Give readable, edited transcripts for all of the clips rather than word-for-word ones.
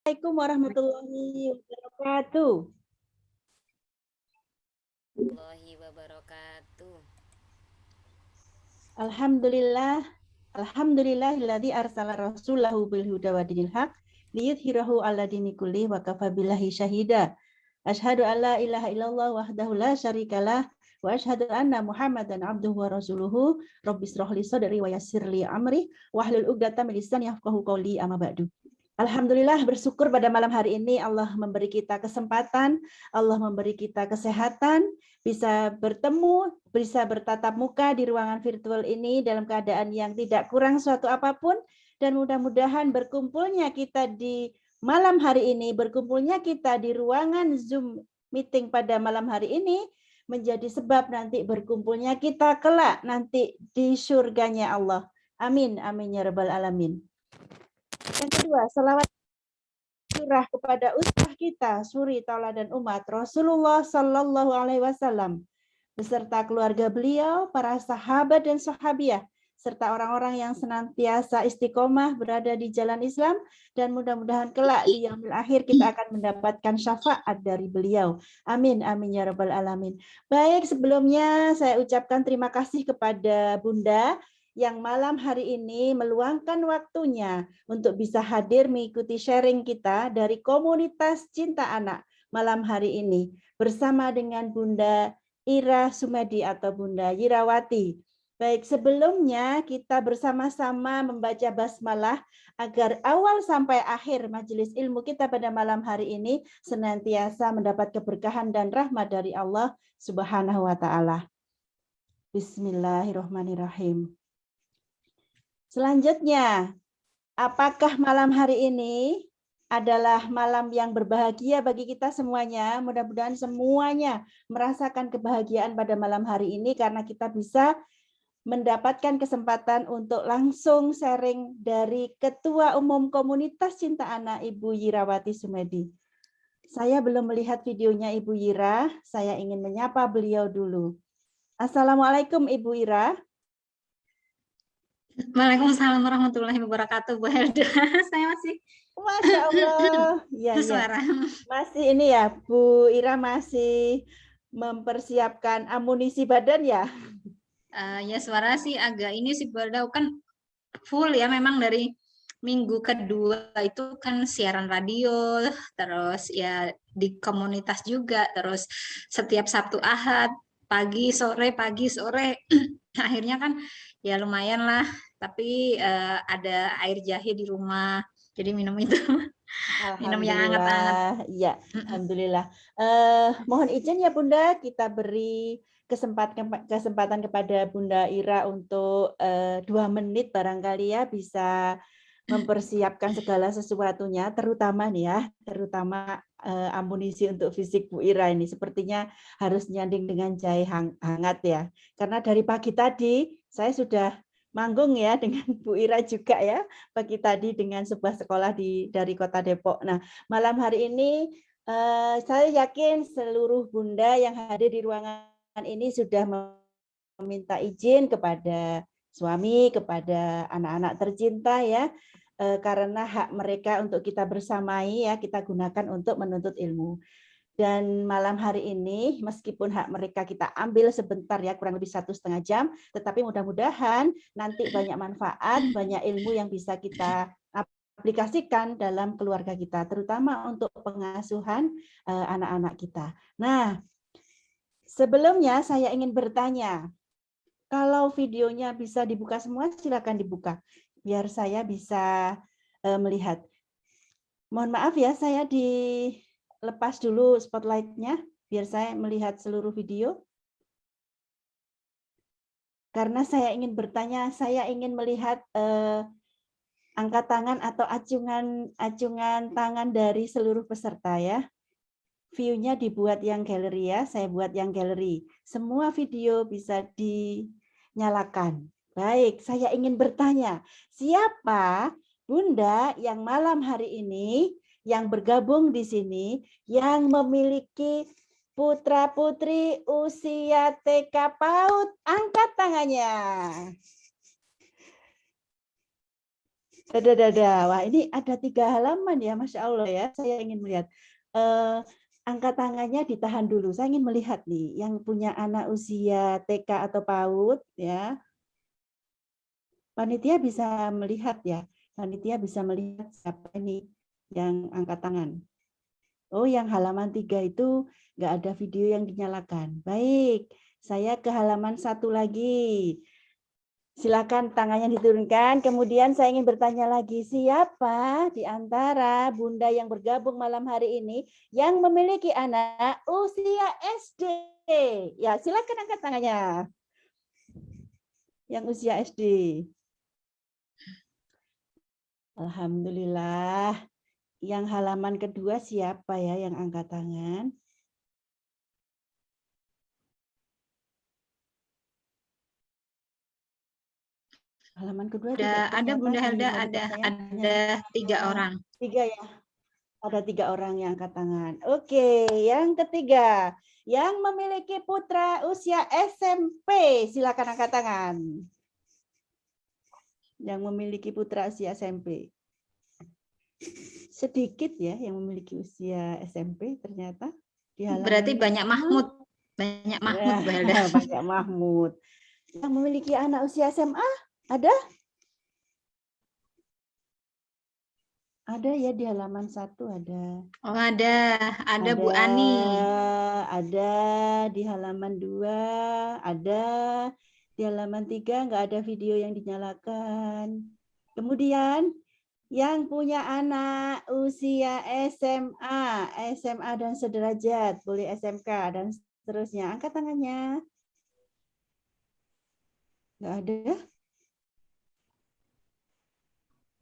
Assalamualaikum warahmatullahi wabarakatuh. Warahmatullahi wabarakatuh. Alhamdulillahilladzi arsala rasulahu bil huda wa dinil haq liyudhhirahu 'ala dini kulli wa kafa billahi syahida. Asyhadu an la ilaha illallah wahdahu la syarikalah wa asyhadu anna Muhammadan abduhu wa rasuluhu. Rabbis shrah li sadri wa yassir li amri wahlul 'uqdatam min lisani yafqahu qawli amma ba'du. Alhamdulillah, bersyukur pada malam hari ini Allah memberi kita kesempatan, Allah memberi kita kesehatan, bisa bertemu, bisa bertatap muka di ruangan virtual ini dalam keadaan yang tidak kurang suatu apapun, dan mudah-mudahan berkumpulnya kita di malam hari ini, berkumpulnya kita di ruangan Zoom meeting pada malam hari ini menjadi sebab nanti berkumpulnya kita kelak nanti di surganya Allah. Amin, amin ya rabbal alamin. Yang kedua, selawat curah kepada ustaz kita, suri tauladan umat Rasulullah Sallallahu Alaihi Wasallam, beserta keluarga beliau, para sahabat dan sahabiah, serta orang-orang yang senantiasa istiqomah berada di jalan Islam, dan mudah-mudahan kelak di yaumil akhir kita akan mendapatkan syafaat dari beliau. Amin, amin ya rabbal alamin. Baik, sebelumnya saya ucapkan terima kasih kepada Bunda yang malam hari ini meluangkan waktunya untuk bisa hadir mengikuti sharing kita dari komunitas Cinta Anak malam hari ini bersama dengan Bunda Ira Sumedi atau Bunda Yirawati. Baik, sebelumnya kita bersama-sama membaca basmalah agar awal sampai akhir majelis ilmu kita pada malam hari ini senantiasa mendapat keberkahan dan rahmat dari Allah Subhanahu wa taala. Bismillahirrahmanirrahim. Selanjutnya, apakah malam hari ini adalah malam yang berbahagia bagi kita semuanya? Mudah-mudahan semuanya merasakan kebahagiaan pada malam hari ini karena kita bisa mendapatkan kesempatan untuk langsung sharing dari Ketua Umum Komunitas Cinta Anak Ibu Yirawati Sumedi. Saya belum melihat videonya Ibu Yira, saya ingin menyapa beliau dulu. Assalamualaikum Ibu Ira. Waalaikumsalam warahmatullahi wabarakatuh, Bu Helda. Saya masih Masya Allah, ya, suara. Masih ini ya, Bu Ira masih mempersiapkan amunisi badan ya? Ya suara sih agak ini sih, Bu Helda, kan full ya memang dari minggu kedua itu kan siaran radio, terus ya di komunitas juga, terus setiap Sabtu Ahad, pagi sore, akhirnya kan ya lumayan lah, tapi ada air jahe di rumah, jadi minum itu. Minum yang hangat-hangat. Alhamdulillah, iya, alhamdulillah. Mohon izin ya Bunda, kita beri kesempatan kepada Bunda Ira untuk 2 menit barangkali ya bisa mempersiapkan segala sesuatunya, terutama nih ya, terutama amunisi untuk fisik Bu Ira ini sepertinya harus nyanding dengan jahe hangat ya. Karena dari pagi tadi saya sudah manggung ya dengan Bu Ira juga ya pagi tadi dengan sebuah sekolah dari Kota Depok. Nah, malam hari ini saya yakin seluruh Bunda yang hadir di ruangan ini sudah meminta izin kepada suami, kepada anak-anak tercinta ya, karena hak mereka untuk kita bersamai ya, kita gunakan untuk menuntut ilmu. Dan malam hari ini, meskipun hak mereka kita ambil sebentar ya, kurang lebih 1,5 jam, tetapi mudah-mudahan nanti banyak manfaat, banyak ilmu yang bisa kita aplikasikan dalam keluarga kita, terutama untuk pengasuhan anak-anak kita. Nah, sebelumnya saya ingin bertanya, kalau videonya bisa dibuka semua, silakan dibuka, biar saya bisa melihat. Mohon maaf ya, saya dilepas dulu spotlight-nya, biar saya melihat seluruh video. Karena saya ingin bertanya, saya ingin melihat angkat tangan atau acungan tangan dari seluruh peserta ya. View-nya dibuat yang galeri ya, saya buat yang galeri. Semua video bisa dinyalakan. Baik, saya ingin bertanya, siapa Bunda yang malam hari ini yang bergabung di sini yang memiliki putra-putri usia TK PAUD? Angkat tangannya. Dada. Wah, ini ada 3 halaman ya, Masya Allah ya. Saya ingin melihat. Angkat tangannya ditahan dulu. Saya ingin melihat nih, yang punya anak usia TK atau PAUD ya. Panitia bisa melihat ya. Panitia bisa melihat siapa ini yang angkat tangan. Oh, yang halaman 3 itu nggak ada video yang dinyalakan. Baik, saya ke halaman 1 lagi. Silakan tangannya diturunkan. Kemudian saya ingin bertanya lagi, siapa di antara Bunda yang bergabung malam hari ini yang memiliki anak usia SD? Ya, silakan angkat tangannya. Yang usia SD. Alhamdulillah. Yang halaman kedua siapa ya yang angkat tangan? Halaman kedua tidak Ada Bunda kelihatan Helda, di monitor saya. ada 3 orang. 3 ya. Ada 3 orang yang angkat tangan. Oke, yang ketiga, yang memiliki putra usia SMP, silakan angkat tangan. Yang memiliki putra usia SMP. Sedikit ya yang memiliki usia SMP ternyata. Di halaman Berarti banyak Mahmud. Banyak Mahmud, Bu Helda. Banyak Mahmud. Yang memiliki anak usia SMA, ada? Ada ya di halaman 1 ada. Oh, ada Bu Ani. Ada di halaman 2, ada di halaman 3 nggak ada video yang dinyalakan. Kemudian yang punya anak usia SMA dan sederajat, boleh SMK dan seterusnya, angkat tangannya. Nggak ada?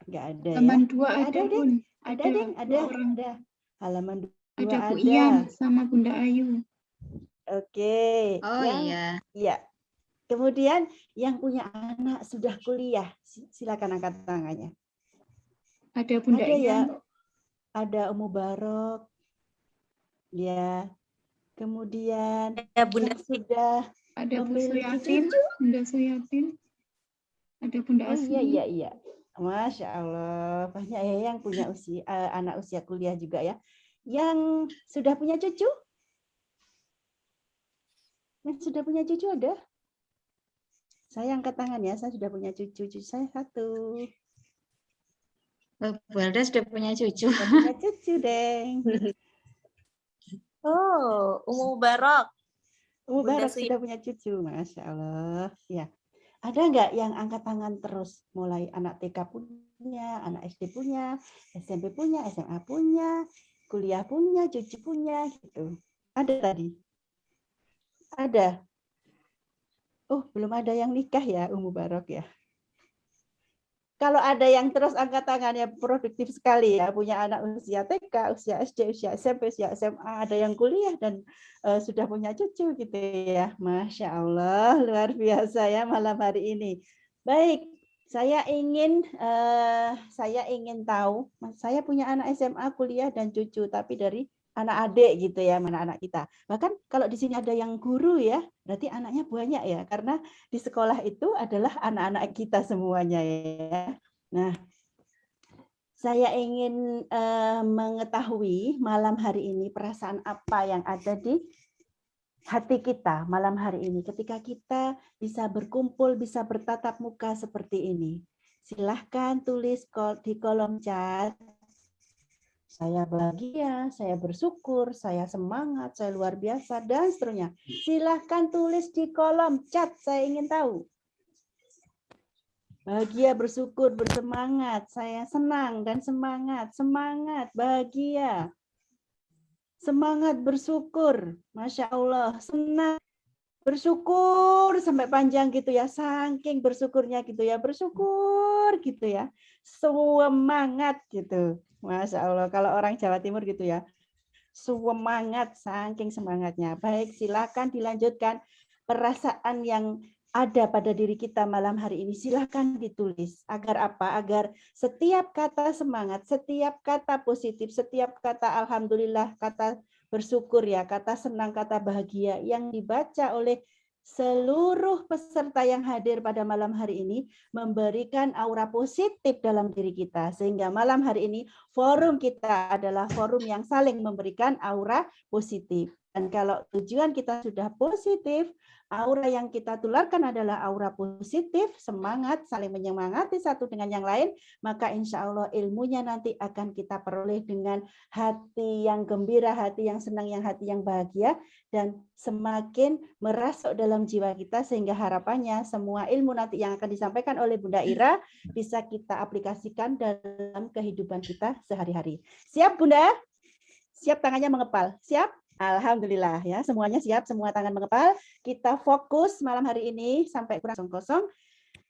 Nggak ada Halaman ya? 2 ada, Bun. Ada. Halaman 2 Ada Bu ada. Ian sama Bunda Ayu. Oke. Oh Iya. iya. Kemudian yang punya anak sudah kuliah, silakan angkat tangannya. Ada Bunda Ada ya. Ian. Ada Barok. Ya. Kemudian Ada Bunda yang sudah Ada Bu memiliki Suyatin, cucu. Bunda Suyatin. Ada Bunda Oh Asmi. iya. Masya Allah, banyak ya yang punya anak usia kuliah juga ya. Yang sudah punya cucu? Yang sudah punya cucu ada? Saya angkat tangan ya, saya sudah punya cucu saya 1. Bu Helda sudah punya cucu. Sudah punya cucu, Deng. Oh, Umu Barok. Bunda Barok sudah punya cucu, Masya Allah. Ya. Ada nggak yang angkat tangan terus? Mulai anak TK punya, anak SD punya, SMP punya, SMA punya, kuliah punya, cucu punya, gitu. Ada tadi? Ada. Oh, belum ada yang nikah ya, Umu Barok ya. Kalau ada yang terus angkat tangannya produktif sekali ya, punya anak usia TK, usia SD, usia SMP, usia SMA, ada yang kuliah dan sudah punya cucu gitu ya. Masya Allah, luar biasa ya malam hari ini. Baik, saya ingin tahu, saya punya anak SMA, kuliah dan cucu, tapi dari anak adik gitu ya, mana anak kita. Bahkan kalau di sini ada yang guru ya, berarti anaknya banyak ya, karena di sekolah itu adalah anak-anak kita semuanya ya. Nah, saya ingin mengetahui malam hari ini perasaan apa yang ada di hati kita malam hari ini ketika kita bisa berkumpul, bisa bertatap muka seperti ini. Silahkan tulis di kolom chat. Saya bahagia, saya bersyukur, saya semangat, saya luar biasa, dan seterusnya. Silahkan tulis di kolom chat, saya ingin tahu. Bahagia, bersyukur, bersemangat, saya senang dan semangat, bahagia. Semangat, bersyukur, Masya Allah, senang, bersyukur, sampai panjang gitu ya, saking bersyukurnya gitu ya, bersyukur gitu ya, semangat gitu. Masya Allah, kalau orang Jawa Timur gitu ya, semangat, saking semangatnya. Baik, silakan dilanjutkan perasaan yang ada pada diri kita malam hari ini. Silakan ditulis. Agar apa? Agar setiap kata semangat, setiap kata positif, setiap kata alhamdulillah, kata bersyukur ya, kata senang, kata bahagia yang dibaca oleh seluruh peserta yang hadir pada malam hari ini memberikan aura positif dalam diri kita. Sehingga malam hari ini forum kita adalah forum yang saling memberikan aura positif. Dan kalau tujuan kita sudah positif, aura yang kita tularkan adalah aura positif, semangat, saling menyemangati satu dengan yang lain, maka insya Allah ilmunya nanti akan kita peroleh dengan hati yang gembira, hati yang senang, hati yang bahagia, dan semakin merasuk dalam jiwa kita, sehingga harapannya semua ilmu nanti yang akan disampaikan oleh Bunda Ira bisa kita aplikasikan dalam kehidupan kita sehari-hari. Siap Bunda? Siap, tangannya mengepal? Siap? Alhamdulillah ya, semuanya siap, semua tangan mengepal. Kita fokus malam hari ini sampai kurang kosong.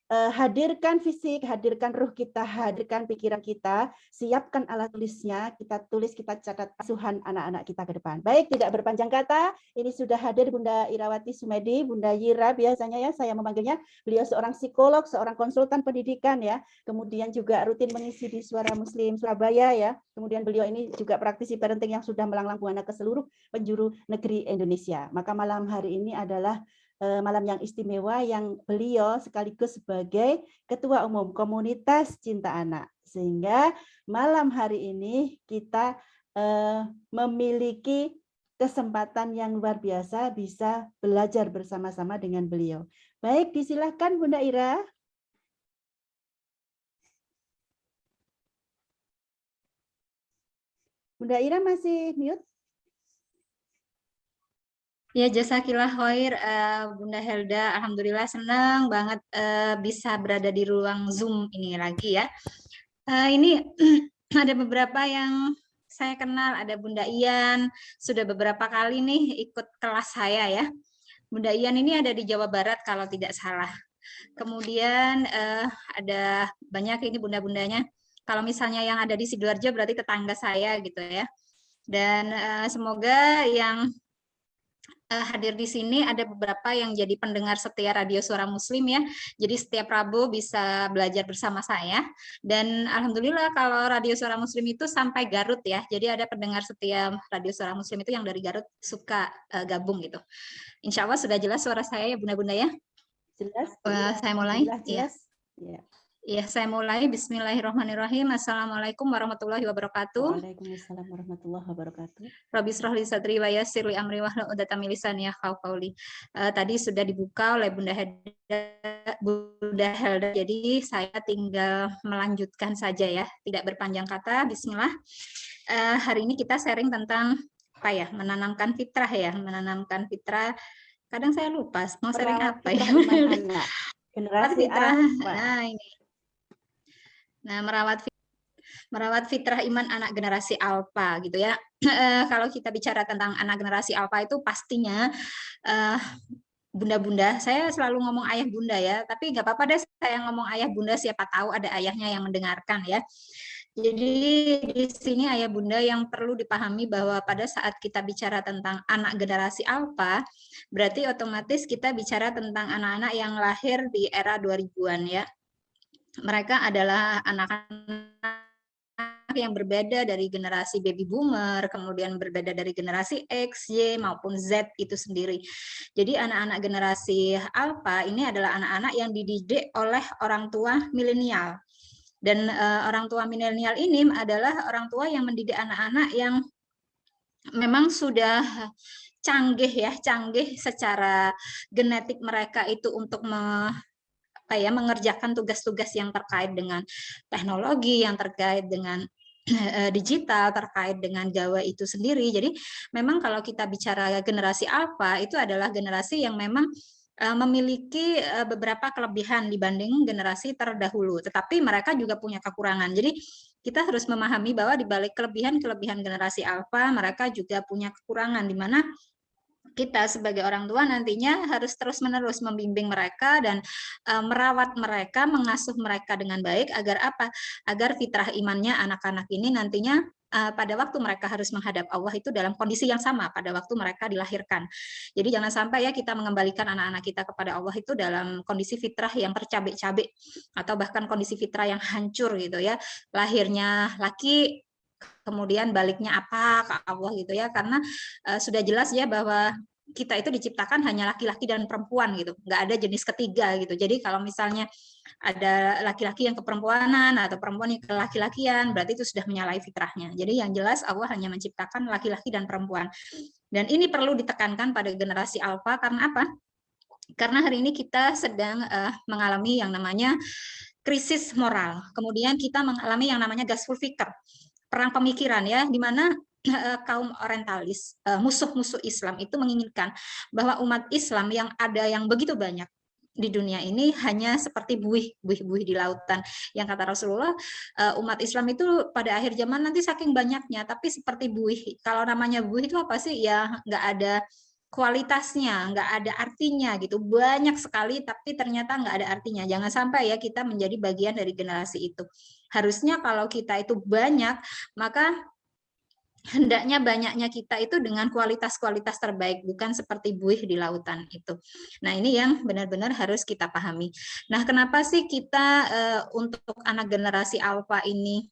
Hadirkan fisik, hadirkan ruh kita, hadirkan pikiran kita, siapkan alat tulisnya, kita tulis, kita catat asuhan anak-anak kita ke depan. Baik, tidak berpanjang kata, ini sudah hadir Bunda Irawati Sumedi, Bunda Yira biasanya ya, saya memanggilnya. Beliau seorang psikolog, seorang konsultan pendidikan ya, kemudian juga rutin mengisi di Suara Muslim Surabaya ya, kemudian beliau ini juga praktisi parenting yang sudah melanglang buana ke seluruh penjuru negeri Indonesia. Maka malam hari ini adalah malam yang istimewa yang beliau sekaligus sebagai Ketua Umum Komunitas Cinta Anak. Sehingga malam hari ini kita memiliki kesempatan yang luar biasa bisa belajar bersama-sama dengan beliau. Baik, disilahkan Bunda Ira. Bunda Ira masih mute? Ya, jazakillah khair Bunda Helda. Alhamdulillah senang banget bisa berada di ruang Zoom ini lagi ya. Ini ada beberapa yang saya kenal, ada Bunda Ian, sudah beberapa kali nih ikut kelas saya ya. Bunda Ian ini ada di Jawa Barat kalau tidak salah. Kemudian ada banyak ini bunda-bundanya. Kalau misalnya yang ada di Sidoarjo berarti tetangga saya gitu ya. Dan semoga yang hadir di sini ada beberapa yang jadi pendengar setia Radio Suara Muslim ya. Jadi setiap Rabu bisa belajar bersama saya. Dan alhamdulillah kalau Radio Suara Muslim itu sampai Garut ya. Jadi ada pendengar setia Radio Suara Muslim itu yang dari Garut suka gabung gitu. Insya Allah sudah jelas suara saya ya Bunda-Bunda ya. Jelas. Saya mulai. Jelas. Ya. Ya, saya mulai. Bismillahirrahmanirrahim. Assalamualaikum warahmatullahi wabarakatuh. Waalaikumsalam warahmatullahi wabarakatuh. Rabbi shrah li sadri wa yassir li amri wahlul 'uqdatam min lisani yafqahu qawli. Tadi sudah dibuka oleh Bunda Helda. Jadi saya tinggal melanjutkan saja ya, tidak berpanjang kata. Bismillah. Hari ini kita sharing tentang apa ya? Menanamkan fitrah ya, menanamkan fitrah. Kadang saya lupa mau sharing apa ya. Generasi fitrah. apa? Nah, ini. Nah, merawat fitrah iman anak generasi alfa gitu ya. Kalau kita bicara tentang anak generasi alfa itu pastinya bunda-bunda, saya selalu ngomong ayah bunda ya, tapi nggak apa-apa deh saya ngomong ayah bunda, siapa tahu ada ayahnya yang mendengarkan ya. Jadi di sini ayah bunda yang perlu dipahami bahwa pada saat kita bicara tentang anak generasi alfa, berarti otomatis kita bicara tentang anak-anak yang lahir di era 2000-an ya. Mereka adalah anak-anak yang berbeda dari generasi baby boomer, kemudian berbeda dari generasi X, Y, maupun Z itu sendiri. Jadi anak-anak generasi alpha ini adalah anak-anak yang dididik oleh orang tua milenial. Dan orang tua milenial ini adalah orang tua yang mendidik anak-anak yang memang sudah canggih ya, canggih secara genetik mereka itu untuk mengerjakan tugas-tugas yang terkait dengan teknologi, yang terkait dengan digital, terkait dengan gawe itu sendiri. Jadi memang kalau kita bicara generasi alpha itu adalah generasi yang memang memiliki beberapa kelebihan dibanding generasi terdahulu, tetapi mereka juga punya kekurangan. Jadi kita harus memahami bahwa di balik kelebihan-kelebihan generasi alpha, mereka juga punya kekurangan, di mana kita sebagai orang tua nantinya harus terus-menerus membimbing mereka dan merawat mereka, mengasuh mereka dengan baik agar apa? Agar fitrah imannya anak-anak ini nantinya pada waktu mereka harus menghadap Allah itu dalam kondisi yang sama pada waktu mereka dilahirkan. Jadi jangan sampai ya kita mengembalikan anak-anak kita kepada Allah itu dalam kondisi fitrah yang tercabik-cabik atau bahkan kondisi fitrah yang hancur gitu ya. Lahirnya laki, kemudian baliknya apa ke Allah gitu ya, karena sudah jelas ya bahwa kita itu diciptakan hanya laki-laki dan perempuan gitu, nggak ada jenis ketiga gitu. Jadi kalau misalnya ada laki-laki yang keperempuanan atau perempuan yang kelaki-lakian, berarti itu sudah menyalahi fitrahnya. Jadi yang jelas Allah hanya menciptakan laki-laki dan perempuan. Dan ini perlu ditekankan pada generasi alfa karena apa? Karena hari ini kita sedang mengalami yang namanya krisis moral. Kemudian kita mengalami yang namanya gasful fikr, perang pemikiran ya, di mana kaum orientalis, musuh-musuh Islam itu menginginkan bahwa umat Islam yang ada yang begitu banyak di dunia ini hanya seperti buih di lautan. Yang kata Rasulullah, umat Islam itu pada akhir zaman nanti saking banyaknya, tapi seperti buih. Kalau namanya buih itu apa sih? Ya nggak ada kualitasnya, nggak ada artinya gitu. Banyak sekali, tapi ternyata nggak ada artinya. Jangan sampai ya kita menjadi bagian dari generasi itu. Harusnya kalau kita itu banyak, maka hendaknya banyaknya kita itu dengan kualitas-kualitas terbaik, bukan seperti buih di lautan itu. Nah, ini yang benar-benar harus kita pahami. Nah, kenapa sih kita untuk anak generasi alfa ini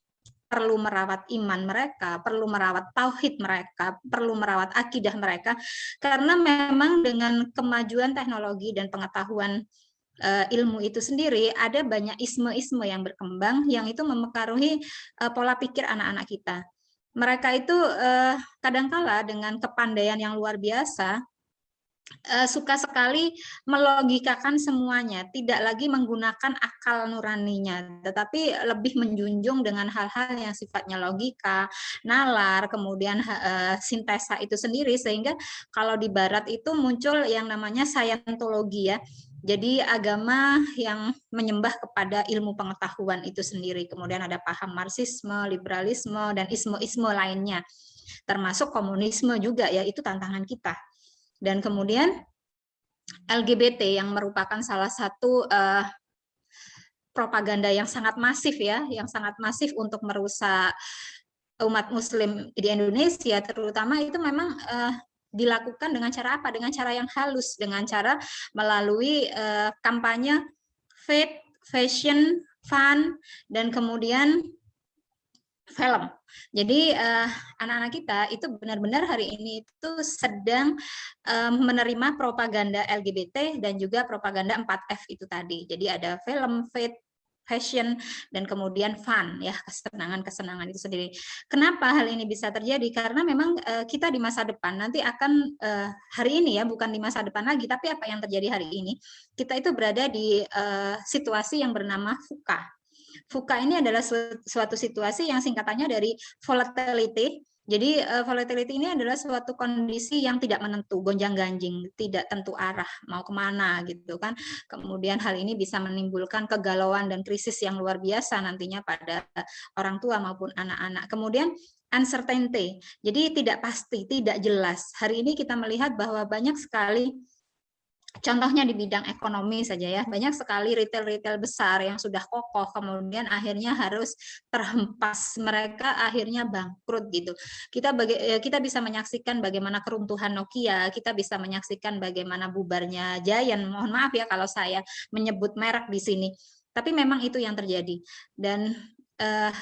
perlu merawat iman mereka, perlu merawat tauhid mereka, perlu merawat akidah mereka, karena memang dengan kemajuan teknologi dan pengetahuan ilmu itu sendiri, ada banyak isme-isme yang berkembang yang itu mempengaruhi pola pikir anak-anak kita. Mereka itu kadangkala dengan kepandaian yang luar biasa, suka sekali melogikakan semuanya, tidak lagi menggunakan akal nuraninya, tetapi lebih menjunjung dengan hal-hal yang sifatnya logika, nalar, kemudian sintesa itu sendiri, sehingga kalau di barat itu muncul yang namanya Scientology ya. Jadi agama yang menyembah kepada ilmu pengetahuan itu sendiri. Kemudian ada paham marxisme, liberalisme, dan isme-isme lainnya. Termasuk komunisme juga ya, itu tantangan kita. Dan kemudian LGBT yang merupakan salah satu propaganda yang sangat masif ya, yang sangat masif untuk merusak umat muslim di Indonesia terutama, itu memang dilakukan dengan cara apa? Dengan cara yang halus, dengan cara melalui kampanye faith, fashion, fun, dan kemudian film. Jadi anak-anak kita itu benar-benar hari ini itu sedang menerima propaganda LGBT dan juga propaganda 4F itu tadi. Jadi ada film, faith, fashion, dan kemudian fun ya, kesenangan-kesenangan itu sendiri. Kenapa hal ini bisa terjadi? Karena memang kita di masa depan nanti akan hari ini ya, bukan di masa depan lagi, tapi apa yang terjadi hari ini, kita itu berada di situasi yang bernama VUCA. VUCA ini adalah suatu situasi yang singkatannya dari volatility. Jadi volatility ini adalah suatu kondisi yang tidak menentu, gonjang-ganjing, tidak tentu arah, mau kemana gitu kan. Kemudian hal ini bisa menimbulkan kegalauan dan krisis yang luar biasa nantinya pada orang tua maupun anak-anak. Kemudian uncertainty, jadi tidak pasti, tidak jelas. Hari ini kita melihat bahwa banyak sekali, contohnya di bidang ekonomi saja ya, banyak sekali retail-retail besar yang sudah kokoh, kemudian akhirnya harus terhempas, mereka akhirnya bangkrut gitu. Kita bisa menyaksikan bagaimana keruntuhan Nokia, kita bisa menyaksikan bagaimana bubarnya Giant. Mohon maaf ya kalau saya menyebut merek di sini, tapi memang itu yang terjadi. Dan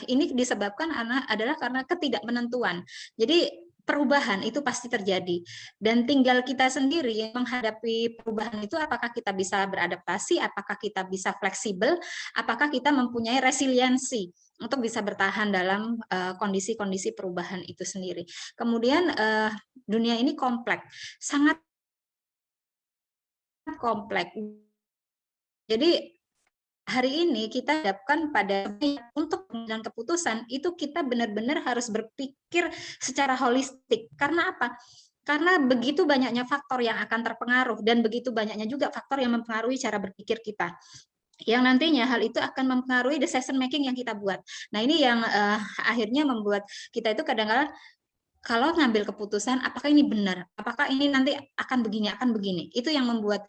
ini disebabkan adalah karena ketidakmenentuan. Jadi perubahan itu pasti terjadi, dan tinggal kita sendiri yang menghadapi perubahan itu, apakah kita bisa beradaptasi, apakah kita bisa fleksibel, apakah kita mempunyai resiliensi untuk bisa bertahan dalam kondisi-kondisi perubahan itu sendiri. Kemudian dunia ini kompleks, sangat kompleks. Jadi hari ini kita hadapkan pada untuk pengambilan keputusan itu kita benar-benar harus berpikir secara holistik. Karena apa? Karena begitu banyaknya faktor yang akan terpengaruh, dan begitu banyaknya juga faktor yang mempengaruhi cara berpikir kita, yang nantinya hal itu akan mempengaruhi decision making yang kita buat. Nah, ini yang akhirnya membuat kita itu kadang-kadang kalau ngambil keputusan, apakah ini benar, apakah ini nanti akan begini, itu yang membuat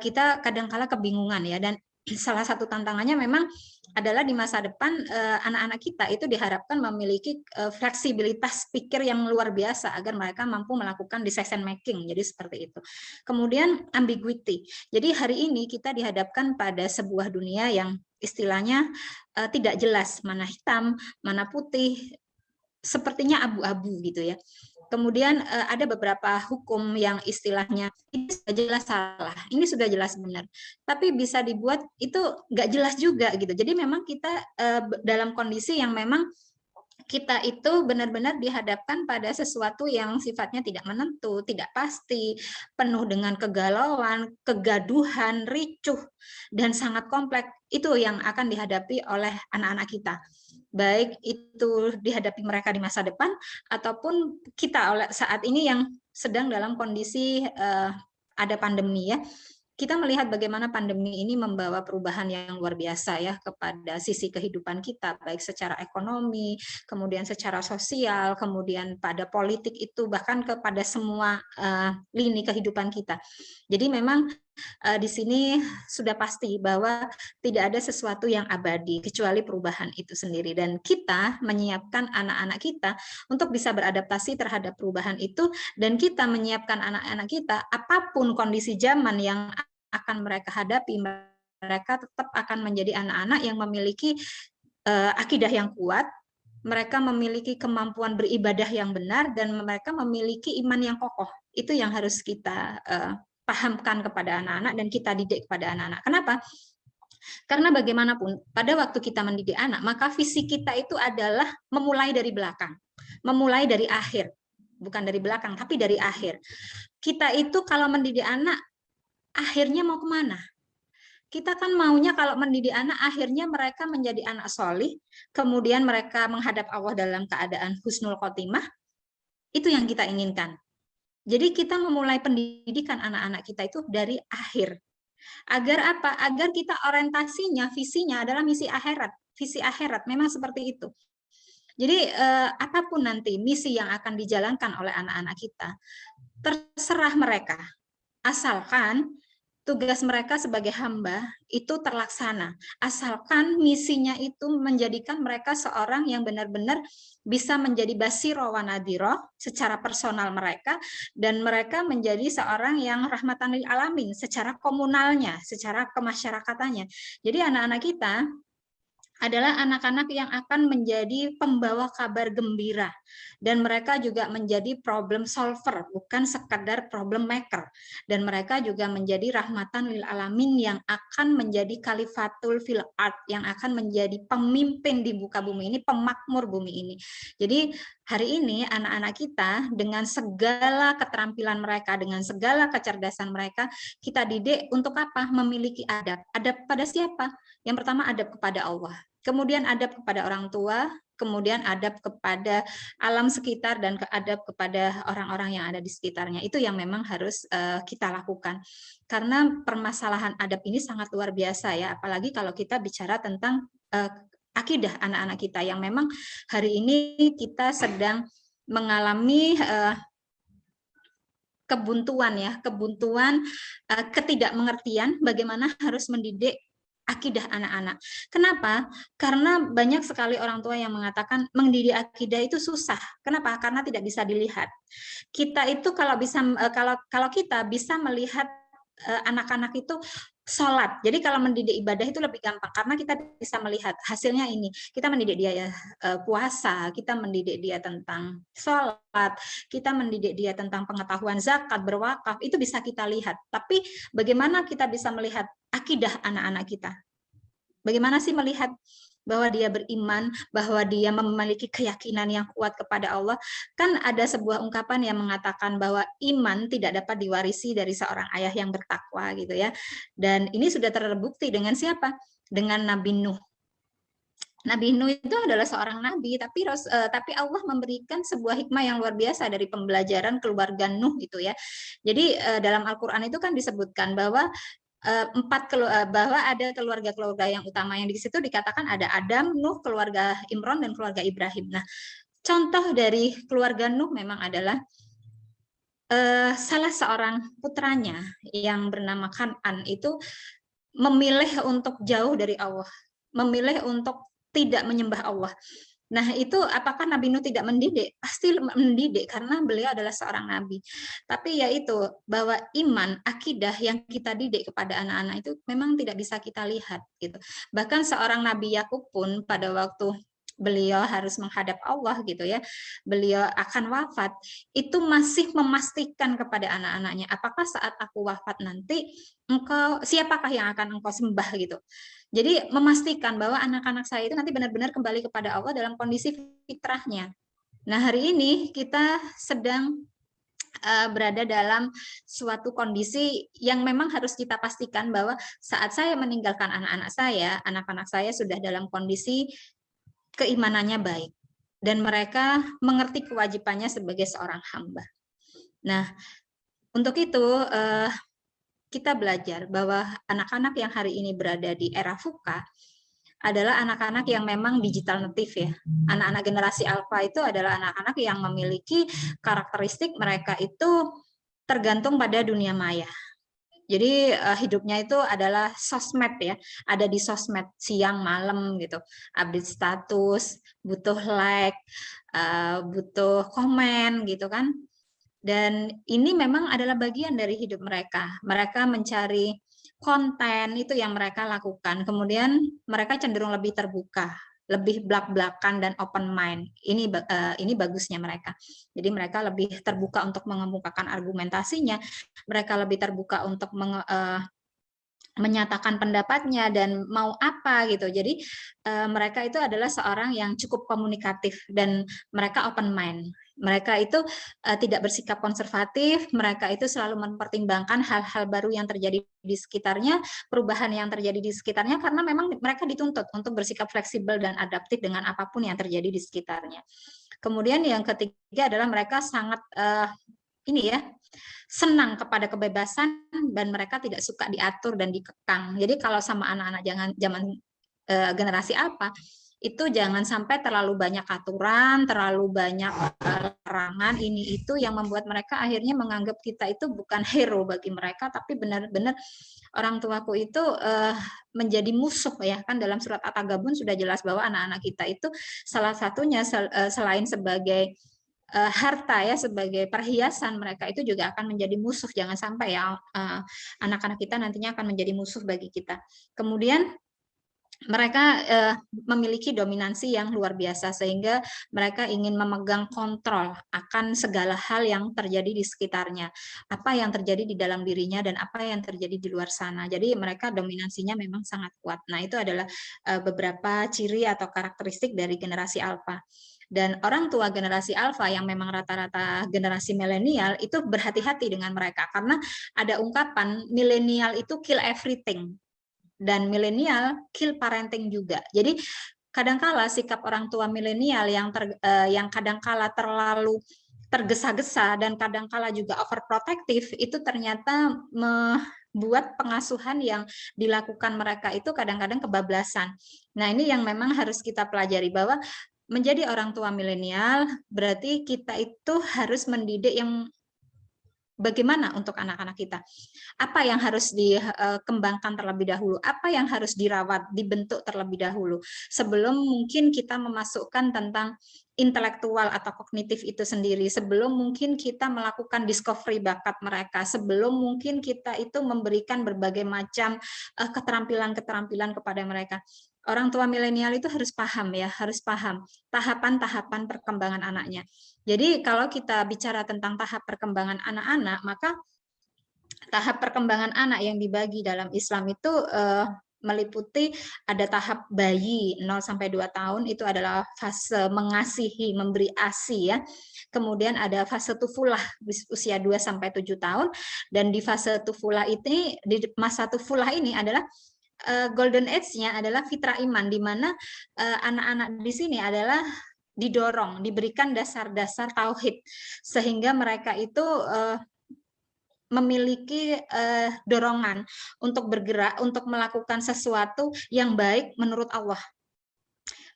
kita kadang-kala kebingungan ya. Dan salah satu tantangannya memang adalah di masa depan anak-anak kita itu diharapkan memiliki fleksibilitas pikir yang luar biasa agar mereka mampu melakukan decision making. Jadi seperti itu. Kemudian ambiguity. Jadi hari ini kita dihadapkan pada sebuah dunia yang istilahnya tidak jelas, mana hitam, mana putih, sepertinya abu-abu gitu ya. Kemudian ada beberapa hukum yang istilahnya ini sudah jelas salah, ini sudah jelas benar, tapi bisa dibuat itu nggak jelas juga gitu. Jadi memang kita dalam kondisi yang memang kita itu benar-benar dihadapkan pada sesuatu yang sifatnya tidak menentu, tidak pasti, penuh dengan kegalauan, kegaduhan, ricuh, dan sangat kompleks. Itu yang akan dihadapi oleh anak-anak kita. Baik itu dihadapi mereka di masa depan, ataupun kita saat ini yang sedang dalam kondisi ada pandemi ya. Kita melihat bagaimana pandemi ini membawa perubahan yang luar biasa ya kepada sisi kehidupan kita, baik secara ekonomi, kemudian secara sosial, kemudian pada politik itu, bahkan kepada semua lini kehidupan kita. Jadi memang di sini sudah pasti bahwa tidak ada sesuatu yang abadi kecuali perubahan itu sendiri, dan kita menyiapkan anak-anak kita untuk bisa beradaptasi terhadap perubahan itu, dan kita menyiapkan anak-anak kita apapun kondisi zaman yang akan mereka hadapi, mereka tetap akan menjadi anak-anak yang memiliki akidah yang kuat, mereka memiliki kemampuan beribadah yang benar, dan mereka memiliki iman yang kokoh. Itu yang harus kita pahamkan kepada anak-anak dan kita didik kepada anak-anak. Kenapa? Karena bagaimanapun pada waktu kita mendidik anak, maka visi kita itu adalah memulai dari belakang, memulai dari akhir, bukan dari belakang tapi dari akhir. Kita itu kalau mendidik anak akhirnya mau kemana? Kita kan maunya kalau mendidik anak akhirnya mereka menjadi anak solih, kemudian mereka menghadap Allah dalam keadaan husnul khotimah. Itu yang kita inginkan. Jadi kita memulai pendidikan anak-anak kita itu dari akhir. Agar apa? Agar kita orientasinya, visinya adalah misi akhirat. Visi akhirat memang seperti itu. Jadi apapun nanti misi yang akan dijalankan oleh anak-anak kita, terserah mereka. Asalkan tugas mereka sebagai hamba itu terlaksana. Asalkan misinya itu menjadikan mereka seorang yang benar-benar bisa menjadi basiro wa nadhiro secara personal mereka, dan mereka menjadi seorang yang rahmatan lil alamin secara komunalnya, secara kemasyarakatannya. Jadi anak-anak kita adalah anak-anak yang akan menjadi pembawa kabar gembira, dan mereka juga menjadi problem solver, bukan sekadar problem maker, dan mereka juga menjadi rahmatan lil alamin yang akan menjadi khalifatul fil ard, yang akan menjadi pemimpin di muka bumi ini, pemakmur bumi ini. Jadi hari ini anak-anak kita dengan segala keterampilan mereka, dengan segala kecerdasan mereka, kita didik untuk apa? Memiliki adab. Adab pada siapa? Yang pertama adab kepada Allah, kemudian adab kepada orang tua, kemudian adab kepada alam sekitar, dan adab kepada orang-orang yang ada di sekitarnya. Itu yang memang harus kita lakukan. Karena permasalahan adab ini sangat luar biasa ya, apalagi kalau kita bicara tentang akidah anak-anak kita yang memang hari ini kita sedang mengalami kebuntuan ya, ketidakmengertian bagaimana harus mendidik akidah anak-anak. Kenapa? Karena banyak sekali orang tua yang mengatakan mendidik akidah itu susah. Kenapa? Karena tidak bisa dilihat. Kita itu kalau kita bisa melihat anak-anak itu sholat. Jadi kalau mendidik ibadah itu lebih gampang karena kita bisa melihat hasilnya ini. Kita mendidik dia puasa, kita mendidik dia tentang sholat, kita mendidik dia tentang pengetahuan zakat, berwakaf, itu bisa kita lihat. Tapi bagaimana kita bisa melihat akidah anak-anak kita? Bagaimana sih melihat bahwa dia beriman, bahwa dia memiliki keyakinan yang kuat kepada Allah? Kan ada sebuah ungkapan yang mengatakan bahwa iman tidak dapat diwarisi dari seorang ayah yang bertakwa gitu ya. Dan ini sudah terbukti dengan siapa? Dengan Nabi Nuh. Nabi Nuh itu adalah seorang nabi, tapi Allah memberikan sebuah hikmah yang luar biasa dari pembelajaran keluarga Nuh itu ya. Jadi dalam Al-Qur'an itu kan disebutkan bahwa bahwa ada keluarga-keluarga yang utama yang di situ dikatakan ada Adam, Nuh, keluarga Imron, dan keluarga Ibrahim. Nah, contoh dari keluarga Nuh memang adalah salah seorang putranya yang bernama Kanan itu memilih untuk jauh dari Allah, memilih untuk tidak menyembah Allah. Nah, itu apakah Nabi Nuh tidak mendidik? Pasti mendidik karena beliau adalah seorang nabi. Tapi yaitu bahwa iman, akidah yang kita didik kepada anak-anak itu memang tidak bisa kita lihat gitu. Bahkan seorang Nabi Yakub pun pada waktu beliau harus menghadap Allah gitu ya, beliau akan wafat, itu masih memastikan kepada anak-anaknya, apakah saat aku wafat nanti engkau siapakah yang akan engkau sembah gitu. Jadi memastikan bahwa anak-anak saya itu nanti benar-benar kembali kepada Allah dalam kondisi fitrahnya. Nah, hari ini kita sedang berada dalam suatu kondisi yang memang harus kita pastikan bahwa saat saya meninggalkan anak-anak saya sudah dalam kondisi keimanannya baik dan mereka mengerti kewajibannya sebagai seorang hamba. Nah, untuk itu kita belajar bahwa anak-anak yang hari ini berada di era VUCA adalah anak-anak yang memang digital native ya. Anak-anak generasi alpha itu adalah anak-anak yang memiliki karakteristik mereka itu tergantung pada dunia maya. Jadi hidupnya itu adalah sosmed ya, ada di sosmed siang malam gitu, update status, butuh like, butuh komen gitu kan. Dan ini memang adalah bagian dari hidup mereka. Mereka mencari konten itu yang mereka lakukan. Kemudian mereka cenderung lebih terbuka, lebih belak-belakan dan open mind. Ini bagusnya mereka. Jadi mereka lebih terbuka untuk mengemukakan argumentasinya. Mereka lebih terbuka untuk menyatakan pendapatnya dan mau apa gitu. Jadi mereka itu adalah seorang yang cukup komunikatif dan mereka open mind. Mereka itu tidak bersikap konservatif, mereka itu selalu mempertimbangkan hal-hal baru yang terjadi di sekitarnya, perubahan yang terjadi di sekitarnya, karena memang mereka dituntut untuk bersikap fleksibel dan adaptif dengan apapun yang terjadi di sekitarnya. Kemudian yang ketiga adalah mereka sangat senang kepada kebebasan dan mereka tidak suka diatur dan dikekang. Jadi kalau sama anak-anak zaman generasi apa, itu jangan sampai terlalu banyak aturan, terlalu banyak larangan ini itu yang membuat mereka akhirnya menganggap kita itu bukan hero bagi mereka, tapi benar-benar orang tuaku itu menjadi musuh ya kan. Dalam surat At-Tagabun sudah jelas bahwa anak-anak kita itu salah satunya selain sebagai harta ya, sebagai perhiasan, mereka itu juga akan menjadi musuh. Jangan sampai ya anak-anak kita nantinya akan menjadi musuh bagi kita. Kemudian mereka memiliki dominansi yang luar biasa sehingga mereka ingin memegang kontrol akan segala hal yang terjadi di sekitarnya, apa yang terjadi di dalam dirinya dan apa yang terjadi di luar sana. Jadi mereka dominansinya memang sangat kuat. Nah, itu adalah beberapa ciri atau karakteristik dari generasi alpha. Dan orang tua generasi alpha yang memang rata-rata generasi milenial itu berhati-hati dengan mereka karena ada ungkapan milenial itu kill everything. Dan milenial kill parenting juga. Jadi kadangkala sikap orang tua milenial yang kadangkala terlalu tergesa-gesa dan kadangkala juga overprotective itu ternyata membuat pengasuhan yang dilakukan mereka itu kadang-kadang kebablasan. Nah, ini yang memang harus kita pelajari bahwa menjadi orang tua milenial berarti kita itu harus mendidik yang bagaimana untuk anak-anak kita. Apa yang harus dikembangkan terlebih dahulu, apa yang harus dirawat, dibentuk terlebih dahulu. Sebelum mungkin kita memasukkan tentang intelektual atau kognitif itu sendiri, sebelum mungkin kita melakukan discovery bakat mereka, sebelum mungkin kita itu memberikan berbagai macam keterampilan-keterampilan kepada mereka. Orang tua milenial itu harus paham ya, harus paham tahapan-tahapan perkembangan anaknya. Jadi kalau kita bicara tentang tahap perkembangan anak-anak, maka tahap perkembangan anak yang dibagi dalam Islam itu meliputi ada tahap bayi 0 sampai 2 tahun itu adalah fase mengasihi, memberi ASI ya. Kemudian ada fase tufulah usia 2 sampai 7 tahun dan di fase tufulah ini, di masa tufulah ini adalah golden age-nya adalah fitrah iman, di mana anak-anak di sini adalah didorong, diberikan dasar-dasar tauhid sehingga mereka itu memiliki dorongan untuk bergerak, untuk melakukan sesuatu yang baik menurut Allah.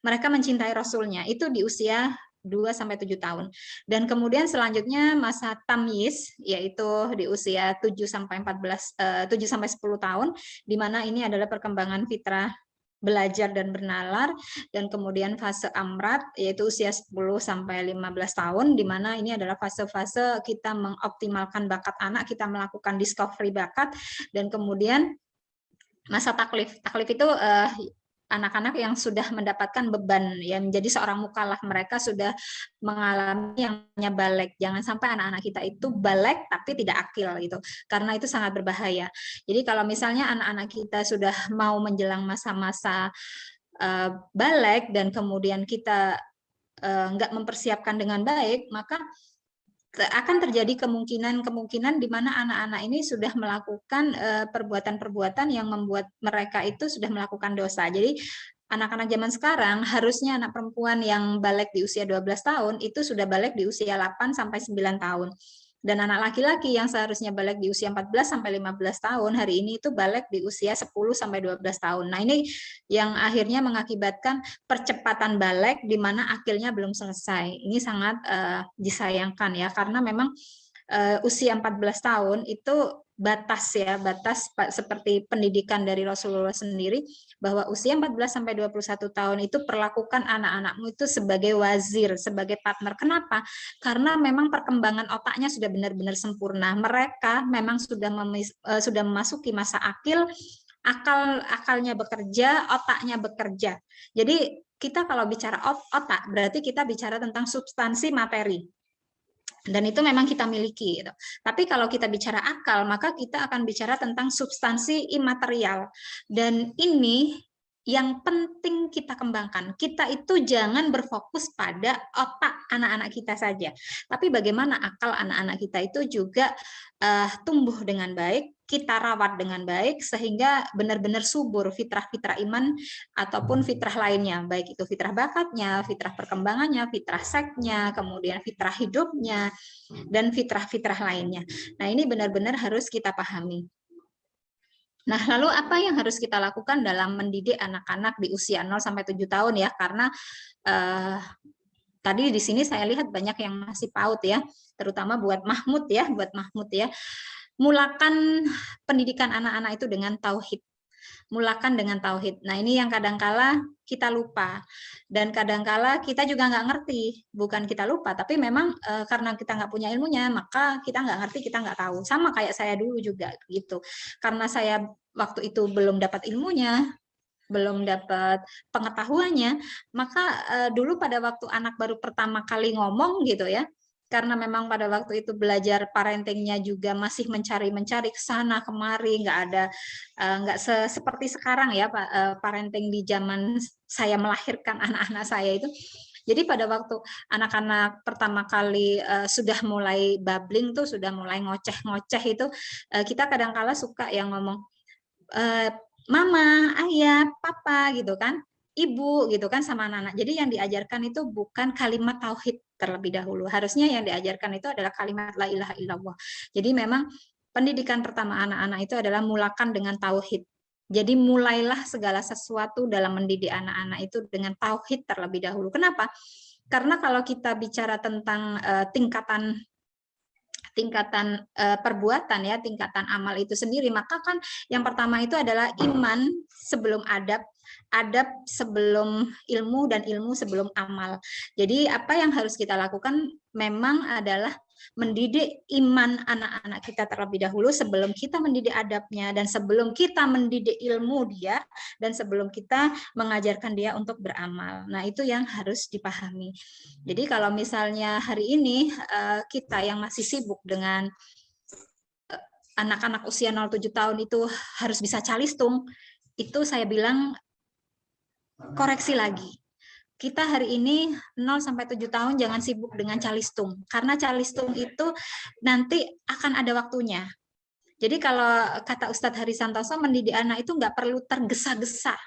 Mereka mencintai Rasulnya, itu di usia 2 sampai 7 tahun. Dan kemudian selanjutnya masa tamyiz yaitu di usia 7 sampai 10 tahun, di mana ini adalah perkembangan fitrah belajar dan bernalar, dan kemudian fase amrat yaitu usia 10 sampai 15 tahun, di mana ini adalah fase-fase kita mengoptimalkan bakat anak, kita melakukan discovery bakat, dan kemudian masa taklif. Taklif itu anak-anak yang sudah mendapatkan beban ya menjadi seorang mukallaf, mereka sudah mengalami yang namanya balik. Jangan sampai anak-anak kita itu balik tapi tidak akil gitu, karena itu sangat berbahaya. Jadi kalau misalnya anak-anak kita sudah mau menjelang masa-masa balik dan kemudian kita nggak mempersiapkan dengan baik, maka akan terjadi kemungkinan di mana anak-anak ini sudah melakukan perbuatan-perbuatan yang membuat mereka itu sudah melakukan dosa. Jadi anak-anak zaman sekarang harusnya anak perempuan yang balik di usia 12 tahun itu sudah balik di usia 8 sampai 9 tahun. Dan anak laki-laki yang seharusnya balik di usia 14 sampai 15 tahun hari ini itu balik di usia 10 sampai 12 tahun. Nah, ini yang akhirnya mengakibatkan percepatan balik di mana akilnya belum selesai. Ini sangat disayangkan ya, karena memang usia 14 tahun itu batas ya, batas seperti pendidikan dari Rasulullah sendiri, bahwa usia 14 sampai 21 tahun itu perlakukan anak-anakmu itu sebagai wazir, sebagai partner. Kenapa? Karena memang perkembangan otaknya sudah benar-benar sempurna. Mereka memang sudah memasuki masa akalnya bekerja, otaknya bekerja. Jadi kita kalau bicara otak berarti kita bicara tentang substansi materi. Dan itu memang kita miliki gitu. Tapi kalau kita bicara akal, maka kita akan bicara tentang substansi imaterial. Dan ini yang penting kita kembangkan. Kita itu jangan berfokus pada otak anak-anak kita saja, tapi bagaimana akal anak-anak kita itu juga tumbuh dengan baik, kita rawat dengan baik sehingga benar-benar subur fitrah-fitrah iman ataupun fitrah lainnya, baik itu fitrah bakatnya, fitrah perkembangannya, fitrah seksnya, kemudian fitrah hidupnya, dan fitrah-fitrah lainnya. Nah, ini benar-benar harus kita pahami. Nah, lalu apa yang harus kita lakukan dalam mendidik anak-anak di usia 0 sampai 7 tahun ya? Karena tadi di sini saya lihat banyak yang masih PAUD ya, terutama buat Mahmud ya, Mulakan pendidikan anak-anak itu dengan tauhid. Mulakan dengan tauhid. Nah, ini yang kadangkala kita lupa, dan kadangkala kita juga nggak ngerti. Bukan kita lupa, tapi memang karena kita nggak punya ilmunya, maka kita nggak ngerti, kita nggak tahu. Sama kayak saya dulu juga gitu. Karena saya waktu itu belum dapat ilmunya, belum dapat pengetahuannya, maka dulu pada waktu anak baru pertama kali ngomong gitu ya, karena memang pada waktu itu belajar parentingnya juga masih mencari ke sana kemari, nggak seperti sekarang ya Pak, parenting di zaman saya melahirkan anak-anak saya itu. Jadi pada waktu anak-anak pertama kali sudah mulai babbling tuh, sudah mulai ngoceh-ngoceh itu, kita kadang-kala suka yang ngomong mama, ayah, papa gitu kan, ibu gitu kan sama anak-anak. Jadi yang diajarkan itu bukan kalimat tauhid terlebih dahulu. Harusnya yang diajarkan itu adalah kalimat la ilaha illallah. Jadi memang pendidikan pertama anak-anak itu adalah mulakan dengan tauhid. Jadi mulailah segala sesuatu dalam mendidik anak-anak itu dengan tauhid terlebih dahulu. Kenapa? Karena kalau kita bicara tentang tingkatan perbuatan ya, tingkatan amal itu sendiri, maka kan yang pertama itu adalah iman sebelum adab sebelum ilmu, dan ilmu sebelum amal. Jadi apa yang harus kita lakukan memang adalah mendidik iman anak-anak kita terlebih dahulu sebelum kita mendidik adabnya, dan sebelum kita mendidik ilmu dia, dan sebelum kita mengajarkan dia untuk beramal. Nah, itu yang harus dipahami. Jadi kalau misalnya hari ini kita yang masih sibuk dengan anak-anak usia 0-7 tahun itu harus bisa calistung, itu saya bilang koreksi lagi. Kita hari ini 0-7 tahun jangan sibuk dengan calistung, karena calistung itu nanti akan ada waktunya. Jadi kalau kata Ustadz Hari Santoso, mendidik anak itu nggak perlu tergesa-gesa,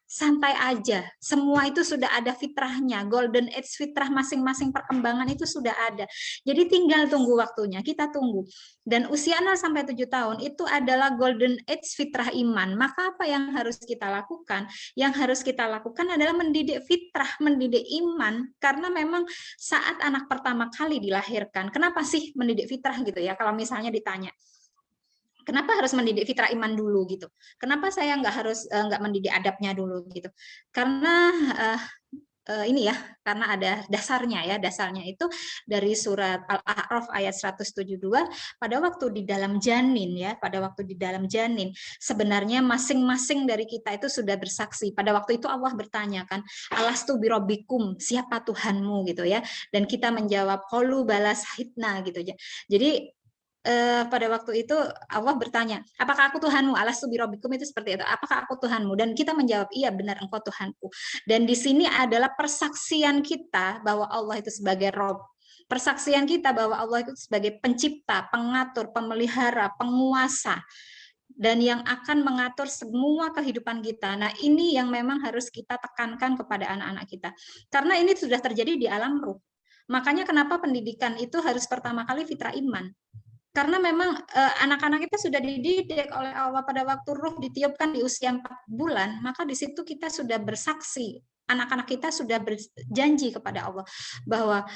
santai aja. Semua itu sudah ada fitrahnya, golden age fitrah masing-masing perkembangan itu sudah ada. Jadi tinggal tunggu waktunya, kita tunggu. Dan usia 0-7 tahun itu adalah golden age fitrah iman. Maka apa yang harus kita lakukan? Yang harus kita lakukan adalah mendidik fitrah, mendidik iman. Karena memang saat anak pertama kali dilahirkan, kenapa sih mendidik fitrah gitu ya? Kalau misalnya ditanya, kenapa harus mendidik fitrah iman dulu gitu? Kenapa saya nggak mendidik adabnya dulu gitu? Karena ini ya, karena ada dasarnya ya, dasarnya itu dari surat Al-A'raf ayat 172, pada waktu di dalam janin ya, pada waktu di dalam janin, sebenarnya masing-masing dari kita itu sudah bersaksi. Pada waktu itu Allah bertanya kan, alastu birabbikum, siapa Tuhanmu gitu ya, dan kita menjawab qalu bala syahidna gitu ya. Jadi pada waktu itu Allah bertanya, apakah aku Tuhanmu? Alastu birabbikum itu seperti itu. Apakah aku Tuhanmu? Dan kita menjawab, iya benar engkau Tuhanku. Dan di sini adalah persaksian kita bahwa Allah itu sebagai Rob. Persaksian kita bahwa Allah itu sebagai pencipta, pengatur, pemelihara, penguasa, dan yang akan mengatur semua kehidupan kita. Nah, ini yang memang harus kita tekankan kepada anak-anak kita. Karena ini sudah terjadi di alam ruh. Makanya kenapa pendidikan itu harus pertama kali fitrah iman. Karena memang anak-anak kita sudah dididik oleh Allah pada waktu ruh ditiupkan di usia 4 bulan, maka di situ kita sudah bersaksi, anak-anak kita sudah berjanji kepada Allah bahwa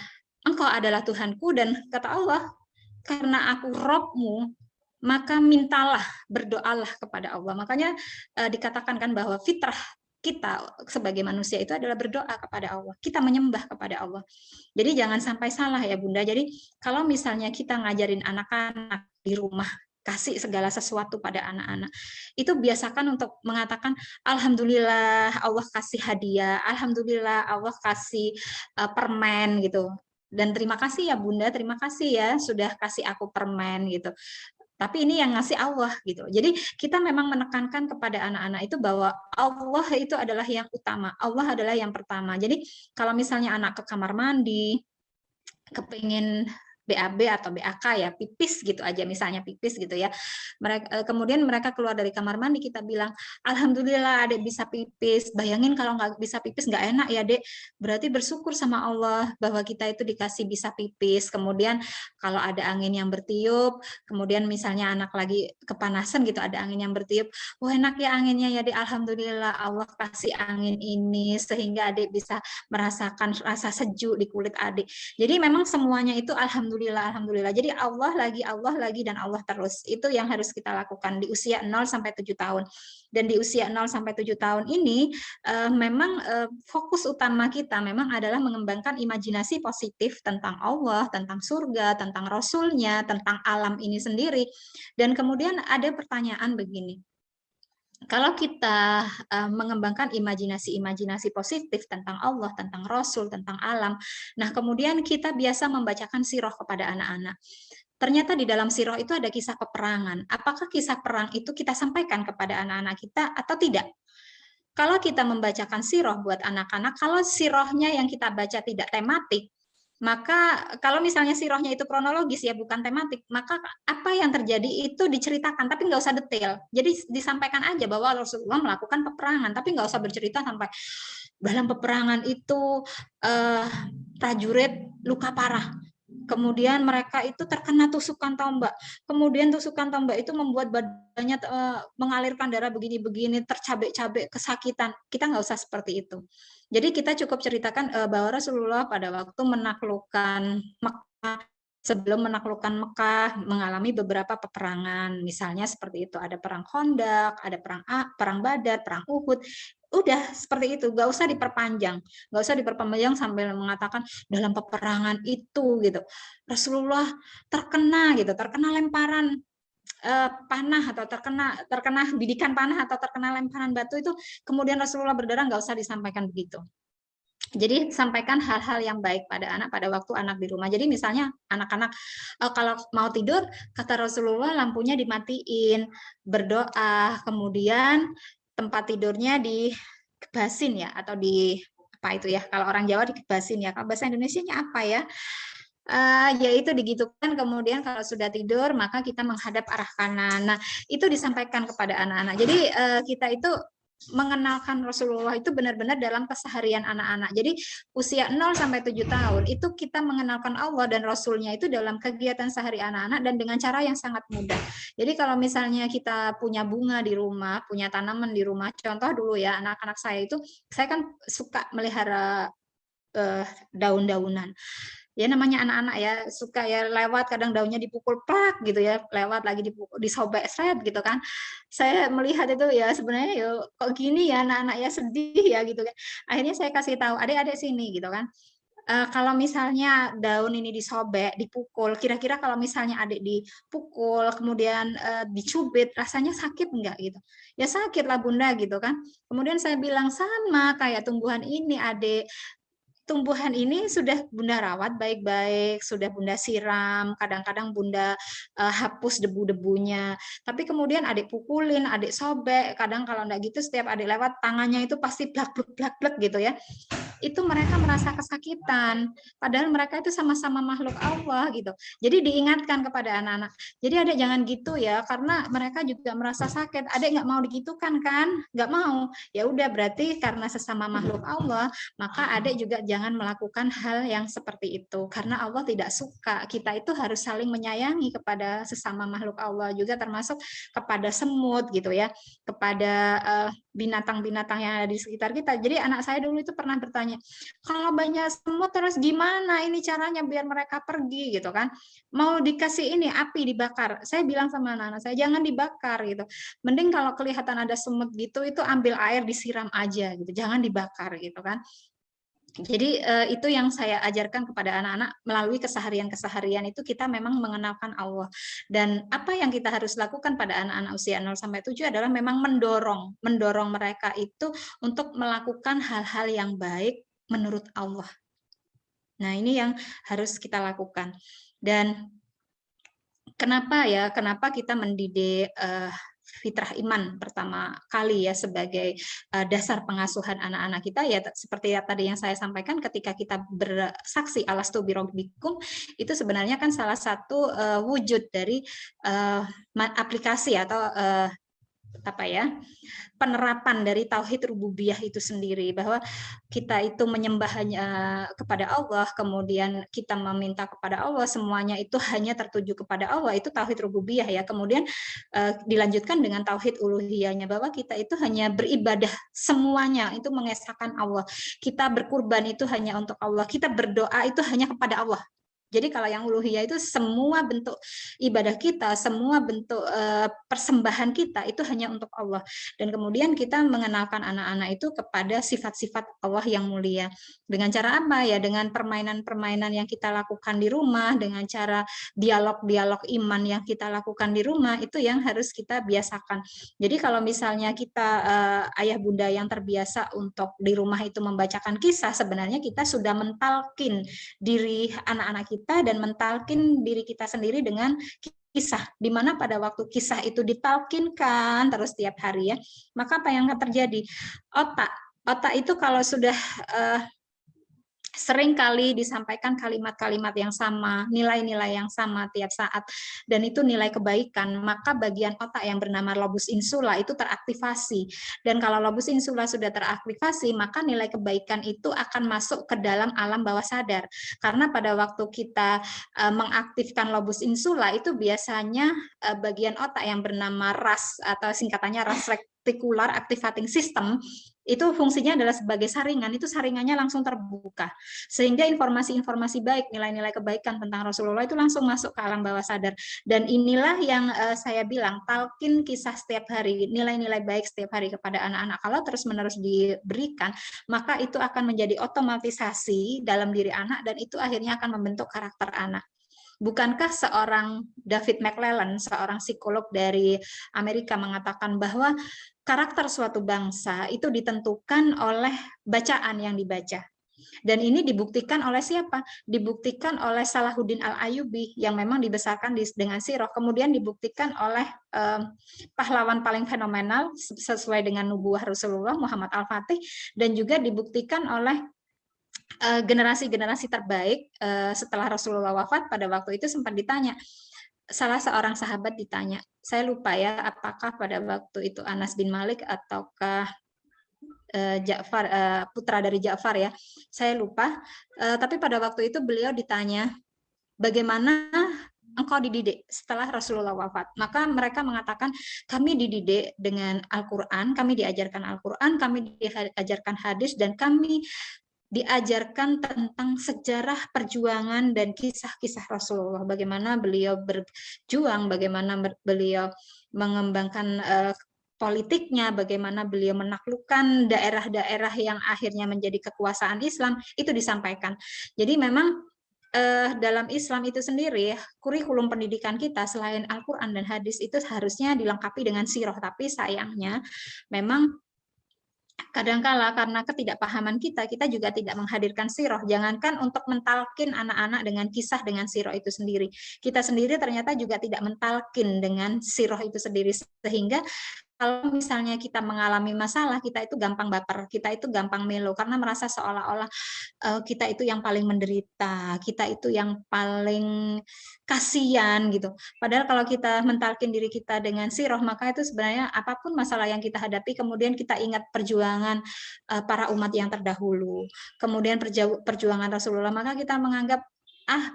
Engkau adalah Tuhanku, dan kata Allah, karena aku Robmu, maka mintalah, berdoalah kepada Allah. Makanya dikatakan kan bahwa fitrah kita sebagai manusia itu adalah berdoa kepada Allah. Kita menyembah kepada Allah. Jadi jangan sampai salah ya Bunda. Jadi kalau misalnya kita ngajarin anak-anak di rumah, kasih segala sesuatu pada anak-anak, itu biasakan untuk mengatakan alhamdulillah Allah kasih hadiah, alhamdulillah Allah kasih permen gitu. Dan terima kasih ya Bunda, terima kasih ya sudah kasih aku permen gitu. Tapi ini yang ngasih Allah gitu. Jadi kita memang menekankan kepada anak-anak itu bahwa Allah itu adalah yang utama, Allah adalah yang pertama. Jadi kalau misalnya anak ke kamar mandi, kepingin BAB atau BAK ya, pipis gitu aja, misalnya pipis gitu ya. Kemudian mereka keluar dari kamar mandi, kita bilang, alhamdulillah adek bisa pipis. Bayangin kalau nggak bisa pipis nggak enak ya dek. Berarti bersyukur sama Allah bahwa kita itu dikasih bisa pipis. Kemudian kalau ada angin yang bertiup, kemudian misalnya anak lagi kepanasan gitu, ada angin yang bertiup, wah enak ya anginnya ya dek, alhamdulillah Allah kasih angin ini sehingga adek bisa merasakan rasa sejuk di kulit adik. Jadi memang semuanya itu alhamdulillah. Jadi Allah lagi, dan Allah terus. Itu yang harus kita lakukan di usia 0 sampai 7 tahun. Dan di usia 0 sampai 7 tahun ini memang fokus utama kita memang adalah mengembangkan imajinasi positif tentang Allah, tentang surga, tentang Rasulnya, tentang alam ini sendiri. Dan kemudian ada pertanyaan begini. Kalau kita mengembangkan imajinasi positif tentang Allah, tentang Rasul, tentang alam, nah kemudian kita biasa membacakan sirah kepada anak-anak. Ternyata di dalam sirah itu ada kisah peperangan. Apakah kisah perang itu kita sampaikan kepada anak-anak kita atau tidak? Kalau kita membacakan sirah buat anak-anak, kalau sirahnya yang kita baca tidak tematik, maka kalau misalnya sirahnya itu kronologis ya bukan tematik, maka apa yang terjadi itu diceritakan tapi nggak usah detail. Jadi disampaikan aja bahwa Rasulullah melakukan peperangan, tapi nggak usah bercerita sampai dalam peperangan itu prajurit luka parah. Kemudian mereka itu terkena tusukan tombak. Kemudian tusukan tombak itu membuat badannya mengalirkan darah begini-begini, tercabik-cabik, kesakitan. Kita nggak usah seperti itu. Jadi kita cukup ceritakan bahwa Rasulullah pada waktu menaklukkan Mekah, sebelum menaklukkan Mekah mengalami beberapa peperangan. Misalnya seperti itu, ada perang Khandaq, ada perang Badar, perang Uhud. Udah seperti itu, nggak usah diperpanjang sambil mengatakan dalam peperangan itu gitu Rasulullah terkena lemparan panah atau terkena bidikan panah atau terkena lemparan batu itu, kemudian Rasulullah berdarah, nggak usah disampaikan begitu. Jadi sampaikan hal-hal yang baik pada anak pada waktu anak di rumah. Jadi misalnya anak-anak kalau mau tidur, kata Rasulullah lampunya dimatiin, berdoa, kemudian tempat tidurnya dikebasin ya, atau di apa itu ya, kalau orang Jawa dikebasin ya, kalau bahasa Indonesianya apa ya, yaitu digitukan. Kemudian kalau sudah tidur maka kita menghadap arah kanan. Nah itu disampaikan kepada anak-anak. Jadi kita itu mengenalkan Rasulullah itu benar-benar dalam keseharian anak-anak. Jadi usia 0 sampai 7 tahun itu kita mengenalkan Allah dan Rasulnya itu dalam kegiatan sehari anak-anak dan dengan cara yang sangat mudah. Jadi kalau misalnya kita punya bunga di rumah, punya tanaman di rumah, contoh dulu ya anak-anak saya itu, saya kan suka melihara daun-daunan. ya namanya anak-anak ya suka ya lewat kadang daunnya dipukul plak gitu ya, lewat lagi dipukul disobek seret gitu kan. Saya melihat itu ya sebenarnya ya kok gini ya anak-anak ya sedih ya gitu kan. Akhirnya saya kasih tahu adik-adik sini gitu kan. Kalau misalnya daun ini disobek, dipukul, kira-kira kalau misalnya adik dipukul, kemudian dicubit, rasanya sakit enggak gitu? Ya sakit lah bunda gitu kan. Kemudian saya bilang sama kayak tumbuhan ini adik, tumbuhan ini sudah bunda rawat baik-baik, sudah bunda siram, kadang-kadang bunda hapus debu-debunya. Tapi kemudian adik pukulin, adik sobek, kadang kalau enggak gitu setiap adik lewat tangannya itu pasti blak-blak gitu ya. Itu mereka merasa kesakitan, padahal mereka itu sama-sama makhluk Allah gitu. Jadi diingatkan kepada anak-anak. Jadi adik jangan gitu ya, karena mereka juga merasa sakit. Adik nggak mau digitukan kan? Nggak mau. Ya udah berarti karena sesama makhluk Allah, maka adik juga jangan melakukan hal yang seperti itu. Karena Allah tidak suka. Kita itu harus saling menyayangi kepada sesama makhluk Allah juga, termasuk kepada semut gitu ya, kepada binatang-binatang yang ada di sekitar kita. Jadi anak saya dulu itu pernah bertanya, kalau banyak semut terus gimana ini caranya biar mereka pergi gitu kan? Mau dikasih ini api dibakar. Saya bilang sama anak-anak saya jangan dibakar gitu. Mending kalau kelihatan ada semut gitu itu ambil air disiram aja gitu. Jangan dibakar gitu kan. Jadi itu yang saya ajarkan kepada anak-anak melalui keseharian-keseharian itu kita memang mengenalkan Allah. Dan apa yang kita harus lakukan pada anak-anak usia 0 sampai 7 adalah memang mendorong mereka itu untuk melakukan hal-hal yang baik menurut Allah. Nah, ini yang harus kita lakukan. Dan kenapa kita mendidik fitrah iman pertama kali ya sebagai dasar pengasuhan anak-anak kita ya seperti tadi yang saya sampaikan ketika kita bersaksi alastu birabbikum itu sebenarnya kan salah satu wujud dari aplikasi atau penerapan dari tauhid rububiyah itu sendiri, bahwa kita itu menyembah kepada Allah, kemudian kita meminta kepada Allah, semuanya itu hanya tertuju kepada Allah, itu tauhid rububiyah ya. Kemudian dilanjutkan dengan tauhid uluhiyahnya, bahwa kita itu hanya beribadah semuanya itu mengesahkan Allah, kita berkurban itu hanya untuk Allah, kita berdoa itu hanya kepada Allah. Jadi kalau yang uluhiyah itu semua bentuk ibadah kita, semua bentuk persembahan kita itu hanya untuk Allah. Dan kemudian kita mengenalkan anak-anak itu kepada sifat-sifat Allah yang mulia. Dengan cara apa ya? Dengan permainan-permainan yang kita lakukan di rumah, dengan cara dialog-dialog iman yang kita lakukan di rumah, itu yang harus kita biasakan. Jadi kalau misalnya kita ayah bunda yang terbiasa untuk di rumah itu membacakan kisah, sebenarnya kita sudah mentalkin diri anak-anak kita dan mentalkin diri kita sendiri dengan kisah, di mana pada waktu kisah itu ditalkinkan terus tiap hari ya, maka apa yang akan terjadi? Otak itu kalau sudah sering kali disampaikan kalimat-kalimat yang sama, nilai-nilai yang sama tiap saat, dan itu nilai kebaikan, maka bagian otak yang bernama lobus insula itu teraktivasi. Dan kalau lobus insula sudah teraktivasi, maka nilai kebaikan itu akan masuk ke dalam alam bawah sadar. Karena pada waktu kita mengaktifkan lobus insula, itu biasanya bagian otak yang bernama RAS, atau singkatannya RAS reticular activating system, itu fungsinya adalah sebagai saringan, itu saringannya langsung terbuka. Sehingga informasi-informasi baik, nilai-nilai kebaikan tentang Rasulullah itu langsung masuk ke alam bawah sadar. Dan inilah yang saya bilang, talkin kisah setiap hari, nilai-nilai baik setiap hari kepada anak-anak. Kalau terus-menerus diberikan, maka itu akan menjadi otomatisasi dalam diri anak, dan itu akhirnya akan membentuk karakter anak. Bukankah seorang David McClellan, seorang psikolog dari Amerika, mengatakan bahwa karakter suatu bangsa itu ditentukan oleh bacaan yang dibaca. Dan ini dibuktikan oleh siapa? Dibuktikan oleh Salahuddin Al-Ayyubi yang memang dibesarkan dengan sirah. Kemudian dibuktikan oleh pahlawan paling fenomenal sesuai dengan nubuah Rasulullah Muhammad Al-Fatih, dan juga dibuktikan oleh generasi-generasi terbaik setelah Rasulullah wafat. Pada waktu itu sempat ditanya, salah seorang sahabat ditanya, saya lupa ya apakah pada waktu itu Anas bin Malik ataukah Ja'far, putra dari Ja'far ya, saya lupa, tapi pada waktu itu beliau ditanya, bagaimana engkau dididik setelah Rasulullah wafat? Maka mereka mengatakan, kami dididik dengan Al-Quran, kami diajarkan Al-Quran, kami diajarkan hadis, dan kami diajarkan tentang sejarah perjuangan dan kisah-kisah Rasulullah, bagaimana beliau berjuang, bagaimana beliau mengembangkan politiknya, bagaimana beliau menaklukkan daerah-daerah yang akhirnya menjadi kekuasaan Islam, itu disampaikan. Jadi memang dalam Islam itu sendiri, kurikulum pendidikan kita selain Al-Quran dan hadis itu harusnya dilengkapi dengan sirah, tapi sayangnya memang kadangkala karena ketidakpahaman kita juga tidak menghadirkan sirah. Jangankan untuk mentalkin anak-anak dengan kisah dengan sirah itu sendiri. Kita sendiri ternyata juga tidak mentalkin dengan sirah itu sendiri. Sehingga kalau misalnya kita mengalami masalah, kita itu gampang baper, kita itu gampang melo, karena merasa seolah-olah kita itu yang paling menderita, kita itu yang paling kasihan gitu. Padahal kalau kita mentalkin diri kita dengan sirah, maka itu sebenarnya apapun masalah yang kita hadapi, kemudian kita ingat perjuangan para umat yang terdahulu, kemudian perjuangan Rasulullah, maka kita menganggap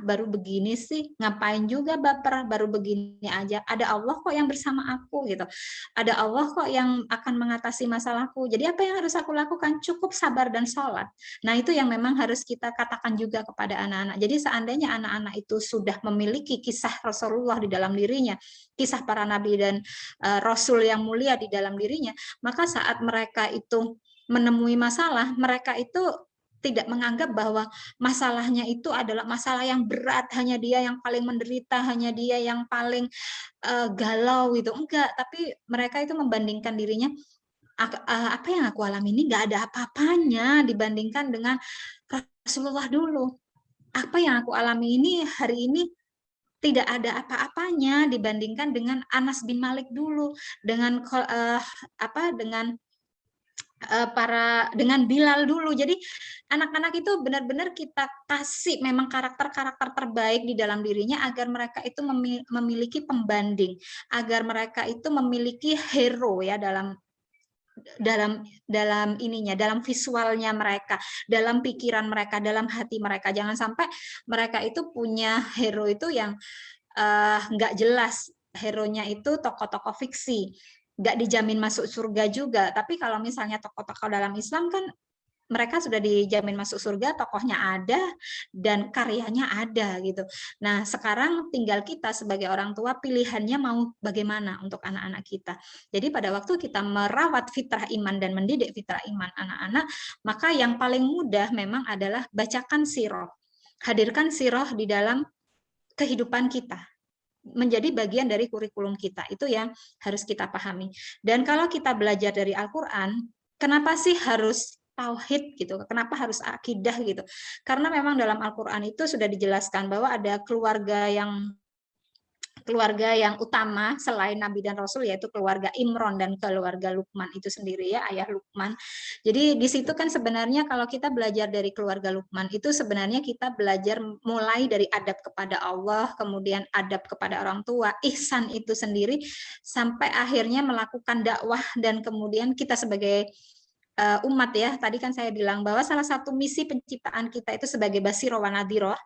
baru begini sih, ngapain juga baper, baru begini aja, ada Allah kok yang bersama aku gitu, ada Allah kok yang akan mengatasi masalahku, jadi apa yang harus aku lakukan? Cukup sabar dan sholat. Nah itu yang memang harus kita katakan juga kepada anak-anak. Jadi seandainya anak-anak itu sudah memiliki kisah Rasulullah di dalam dirinya, kisah para nabi dan Rasul yang mulia di dalam dirinya, maka saat mereka itu menemui masalah, mereka itu tidak menganggap bahwa masalahnya itu adalah masalah yang berat, hanya dia yang paling menderita, hanya dia yang paling galau gitu. Enggak, tapi mereka itu membandingkan dirinya, apa yang aku alami ini nggak ada apa-apanya dibandingkan dengan Rasulullah dulu. Apa yang aku alami ini hari ini tidak ada apa-apanya dibandingkan dengan Anas bin Malik dulu, dengan dengan Bilal dulu. Jadi anak-anak itu benar-benar kita kasih memang karakter-karakter terbaik di dalam dirinya agar mereka itu memiliki pembanding, agar mereka itu memiliki hero ya dalam ininya, dalam visualnya mereka, dalam pikiran mereka, dalam hati mereka. Jangan sampai mereka itu punya hero itu yang nggak jelas, hero-nya itu tokoh-tokoh fiksi, nggak dijamin masuk surga juga. Tapi kalau misalnya tokoh-tokoh dalam Islam kan mereka sudah dijamin masuk surga, tokohnya ada dan karyanya ada gitu. Nah sekarang tinggal kita sebagai orang tua pilihannya mau bagaimana untuk anak-anak kita. Jadi pada waktu kita merawat fitrah iman dan mendidik fitrah iman anak-anak, maka yang paling mudah memang adalah bacakan sirah, hadirkan sirah di dalam kehidupan kita, menjadi bagian dari kurikulum kita. Itu yang harus kita pahami. Dan kalau kita belajar dari Al-Quran, kenapa sih harus tauhid gitu? Kenapa harus akidah gitu? Karena memang dalam Al-Quran itu sudah dijelaskan bahwa ada keluarga yang utama selain Nabi dan Rasul, yaitu keluarga Imron dan keluarga Luqman itu sendiri ya, ayah Luqman. Jadi di situ kan sebenarnya kalau kita belajar dari keluarga Luqman itu sebenarnya kita belajar mulai dari adab kepada Allah, kemudian adab kepada orang tua, ihsan itu sendiri, sampai akhirnya melakukan dakwah. Dan kemudian kita sebagai umat ya, tadi kan saya bilang bahwa salah satu misi penciptaan kita itu sebagai basiro wa nadhiro.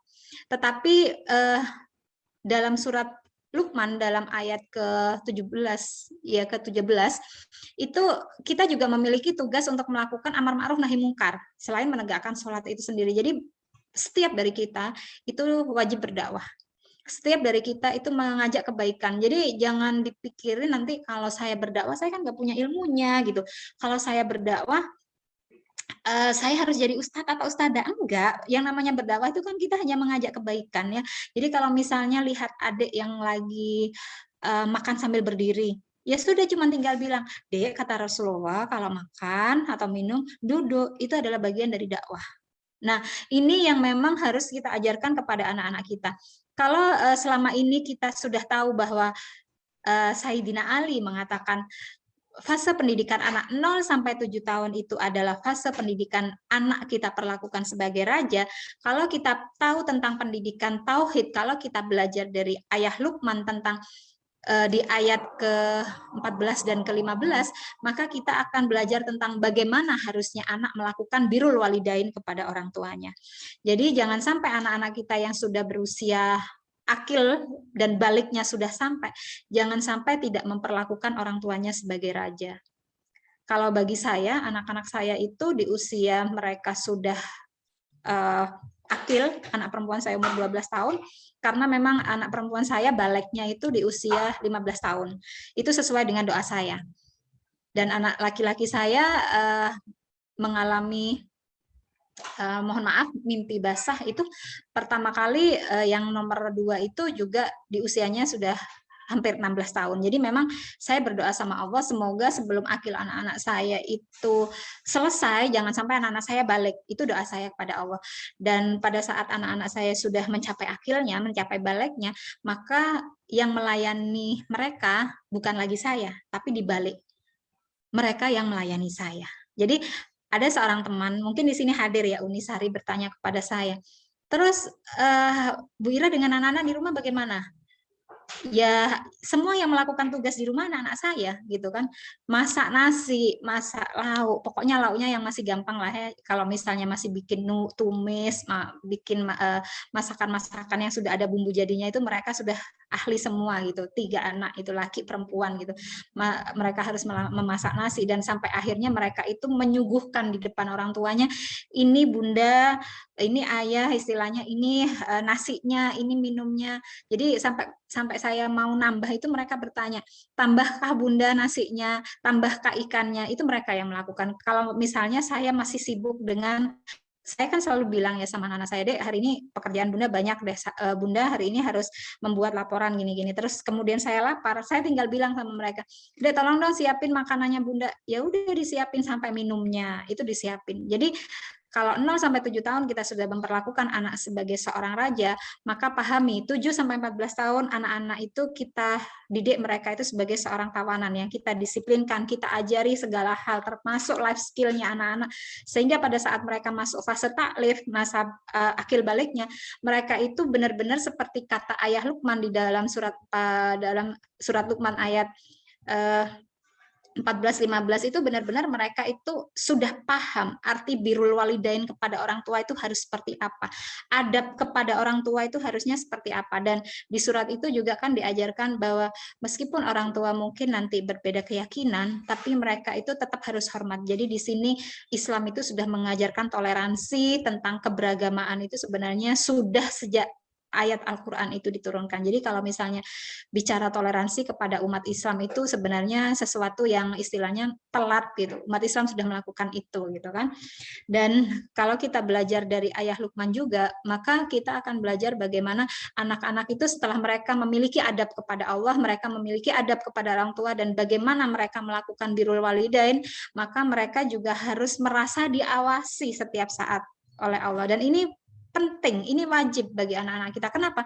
Tetapi dalam surat Luqman dalam ayat ke-17 ya ke-17 itu kita juga memiliki tugas untuk melakukan amar ma'ruf nahi mungkar selain menegakkan sholat itu sendiri. Jadi setiap dari kita itu wajib berdakwah. Setiap dari kita itu mengajak kebaikan. Jadi jangan dipikirin nanti kalau saya berdakwah saya kan nggak punya ilmunya gitu. Kalau saya berdakwah saya harus jadi ustadz atau ustadzah. Enggak, yang namanya berdakwah itu kan kita hanya mengajak kebaikan ya. Jadi kalau misalnya lihat adik yang lagi makan sambil berdiri, ya sudah cuma tinggal bilang, Dek, kata Rasulullah kalau makan atau minum duduk, itu adalah bagian dari dakwah. Nah ini yang memang harus kita ajarkan kepada anak-anak kita. Kalau selama ini kita sudah tahu bahwa Sayyidina Ali mengatakan fase pendidikan anak 0 sampai 7 tahun itu adalah fase pendidikan anak kita perlakukan sebagai raja. Kalau kita tahu tentang pendidikan tauhid, kalau kita belajar dari ayah Luqman tentang di ayat ke-14 dan ke-15, maka kita akan belajar tentang bagaimana harusnya anak melakukan birrul walidain kepada orang tuanya. Jadi jangan sampai anak-anak kita yang sudah berusia akil dan baliknya sudah sampai, jangan sampai tidak memperlakukan orang tuanya sebagai raja. Kalau bagi saya, anak-anak saya itu di usia mereka sudah akil, anak perempuan saya umur 12 tahun, karena memang anak perempuan saya baliknya itu di usia 15 tahun. Itu sesuai dengan doa saya. Dan anak laki-laki saya mengalami mohon maaf mimpi basah itu pertama kali, yang nomor 2 itu juga di usianya sudah hampir 16 tahun. Jadi memang saya berdoa sama Allah semoga sebelum akil anak-anak saya itu selesai, jangan sampai anak-anak saya balik. Itu doa saya kepada Allah. Dan pada saat anak-anak saya sudah mencapai akilnya, mencapai baliknya, maka yang melayani mereka bukan lagi saya, tapi dibalik mereka yang melayani saya. Jadi ada seorang teman, mungkin di sini hadir ya, Unisari, bertanya kepada saya, terus Bu Ira dengan anak-anak di rumah bagaimana? Ya semua yang melakukan tugas di rumah anak-anak saya gitu kan, masak nasi, masak lauk, pokoknya lauknya yang masih gampang lah ya. Kalau misalnya masih bikin tumis, bikin masakan-masakan yang sudah ada bumbu jadinya itu mereka sudah ahli semua gitu. 3 anak itu laki perempuan gitu, mereka harus memasak nasi dan sampai akhirnya mereka itu menyuguhkan di depan orang tuanya, ini bunda, ini ayah, istilahnya ini nasinya, ini minumnya. Jadi sampai saya mau nambah itu mereka bertanya, tambahkah bunda nasinya, tambahkah ikannya, itu mereka yang melakukan. Kalau misalnya saya masih sibuk dengan, saya kan selalu bilang ya sama anak saya, Dek, hari ini pekerjaan bunda banyak deh, bunda hari ini harus membuat laporan gini-gini. Terus kemudian saya lapar, saya tinggal bilang sama mereka, Dek tolong dong siapin makanannya bunda. Ya udah disiapin sampai minumnya, itu disiapin. Jadi kalau 0 sampai 7 tahun kita sudah memperlakukan anak sebagai seorang raja, maka pahami 7 sampai 14 tahun anak-anak itu kita didik mereka itu sebagai seorang tawanan yang kita disiplinkan, kita ajari segala hal termasuk life skill-nya anak-anak, sehingga pada saat mereka masuk fase taklif, masa akil baliknya, mereka itu benar-benar seperti kata ayah Luqman di dalam surat Luqman ayat 14-15 itu benar-benar mereka itu sudah paham arti birrul walidain kepada orang tua itu harus seperti apa, adab kepada orang tua itu harusnya seperti apa. Dan di surat itu juga kan diajarkan bahwa meskipun orang tua mungkin nanti berbeda keyakinan, tapi mereka itu tetap harus hormat. Jadi di sini Islam itu sudah mengajarkan toleransi, tentang keberagamaan itu sebenarnya sudah sejak ayat Al-Quran itu diturunkan. Jadi kalau misalnya bicara toleransi kepada umat Islam itu sebenarnya sesuatu yang istilahnya telat gitu. Umat Islam sudah melakukan itu gitu kan. Dan kalau kita belajar dari ayah Luqman juga, maka kita akan belajar bagaimana anak-anak itu setelah mereka memiliki adab kepada Allah, mereka memiliki adab kepada orang tua, dan bagaimana mereka melakukan birrul walidain, maka mereka juga harus merasa diawasi setiap saat oleh Allah. Dan ini penting, ini wajib bagi anak-anak kita. Kenapa?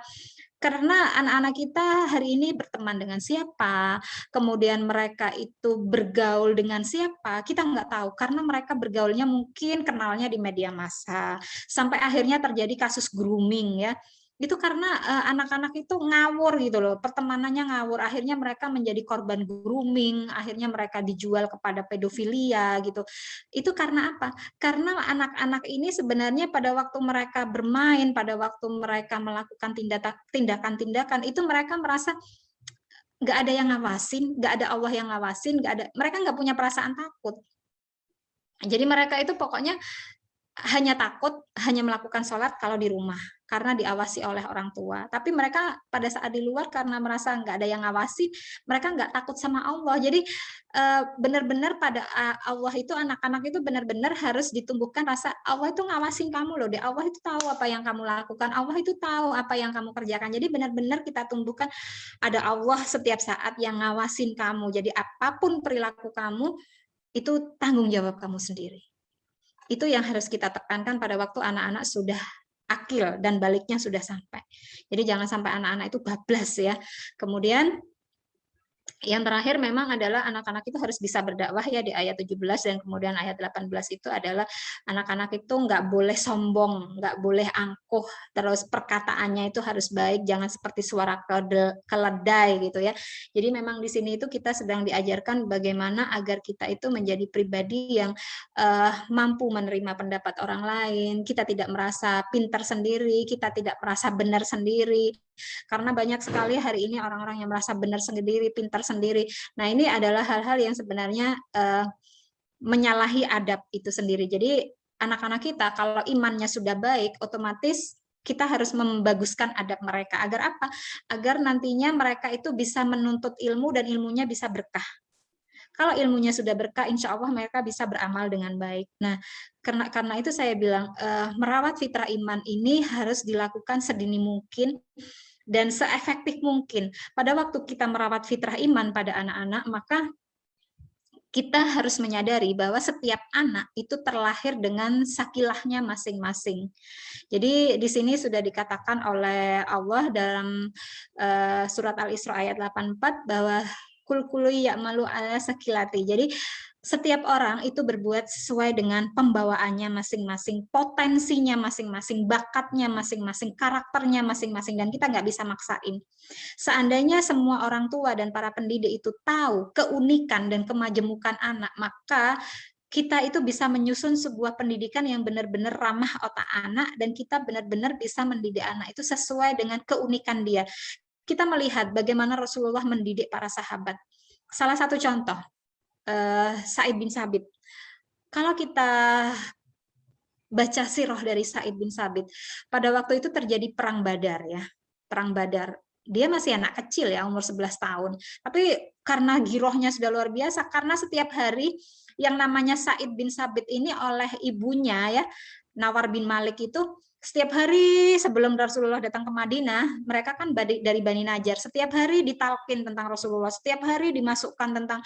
Karena anak-anak kita hari ini berteman dengan siapa, kemudian mereka itu bergaul dengan siapa, kita nggak tahu. Karena mereka bergaulnya mungkin kenalnya di media massa, sampai akhirnya terjadi kasus grooming ya. Itu karena anak-anak itu ngawur gitu loh, pertemanannya ngawur, akhirnya mereka menjadi korban grooming, akhirnya mereka dijual kepada pedofilia gitu. Itu karena apa? Karena anak-anak ini sebenarnya pada waktu mereka bermain, pada waktu mereka melakukan tindakan-tindakan, itu mereka merasa nggak ada yang ngawasin, nggak ada Allah yang ngawasin, mereka nggak punya perasaan takut. Jadi mereka itu pokoknya hanya takut, hanya melakukan sholat kalau di rumah, karena diawasi oleh orang tua. Tapi mereka pada saat di luar karena merasa nggak ada yang ngawasi, mereka nggak takut sama Allah. Jadi benar-benar pada Allah itu, anak-anak itu benar-benar harus ditumbuhkan rasa Allah itu ngawasin kamu loh, deh. Allah itu tahu apa yang kamu lakukan, Allah itu tahu apa yang kamu kerjakan. Jadi benar-benar kita tumbuhkan ada Allah setiap saat yang ngawasin kamu. Jadi apapun perilaku kamu, itu tanggung jawab kamu sendiri. Itu yang harus kita tekankan pada waktu anak-anak sudah akil dan baliknya sudah sampai. Jadi jangan sampai anak-anak itu bablas ya. Kemudian yang terakhir memang adalah anak-anak itu harus bisa berdakwah ya, di ayat 17 dan kemudian ayat 18 itu adalah anak-anak itu nggak boleh sombong, nggak boleh angkuh, terus perkataannya itu harus baik, jangan seperti suara keledai gitu ya. Jadi memang di sini itu kita sedang diajarkan bagaimana agar kita itu menjadi pribadi yang mampu menerima pendapat orang lain, kita tidak merasa pintar sendiri, kita tidak merasa benar sendiri. Karena banyak sekali hari ini orang-orang yang merasa benar sendiri, pintar sendiri. Nah, ini adalah hal-hal yang sebenarnya menyalahi adab itu sendiri. Jadi anak-anak kita kalau imannya sudah baik, otomatis kita harus membaguskan adab mereka. Agar apa? Agar nantinya mereka itu bisa menuntut ilmu dan ilmunya bisa berkah. Kalau ilmunya sudah berkah, insya Allah mereka bisa beramal dengan baik. Nah, karena itu saya bilang, merawat fitrah iman ini harus dilakukan sedini mungkin dan seefektif mungkin. Pada waktu kita merawat fitrah iman pada anak-anak, maka kita harus menyadari bahwa setiap anak itu terlahir dengan sakilahnya masing-masing. Jadi di sini sudah dikatakan oleh Allah dalam surat Al-Isra ayat 84 bahwa kul ya'malu ala sakilati. Jadi setiap orang itu berbuat sesuai dengan pembawaannya masing-masing, potensinya masing-masing, bakatnya masing-masing, karakternya masing-masing, dan kita nggak bisa maksain. Seandainya semua orang tua dan para pendidik itu tahu keunikan dan kemajemukan anak, maka kita itu bisa menyusun sebuah pendidikan yang benar-benar ramah otak anak, dan kita benar-benar bisa mendidik anak itu sesuai dengan keunikan dia. Kita melihat bagaimana Rasulullah mendidik para sahabat. Salah satu contoh, Sa'id bin Sabit. Kalau kita baca sirah dari Sa'id bin Sabit, pada waktu itu terjadi perang Badar ya. Perang Badar. Dia masih anak kecil ya, umur 11 tahun. Tapi karena girohnya sudah luar biasa, karena setiap hari yang namanya Sa'id bin Sabit ini oleh ibunya ya, Nawar bin Malik itu, setiap hari sebelum Rasulullah datang ke Madinah, mereka kan dari Bani Najjar, setiap hari ditalkin tentang Rasulullah, setiap hari dimasukkan tentang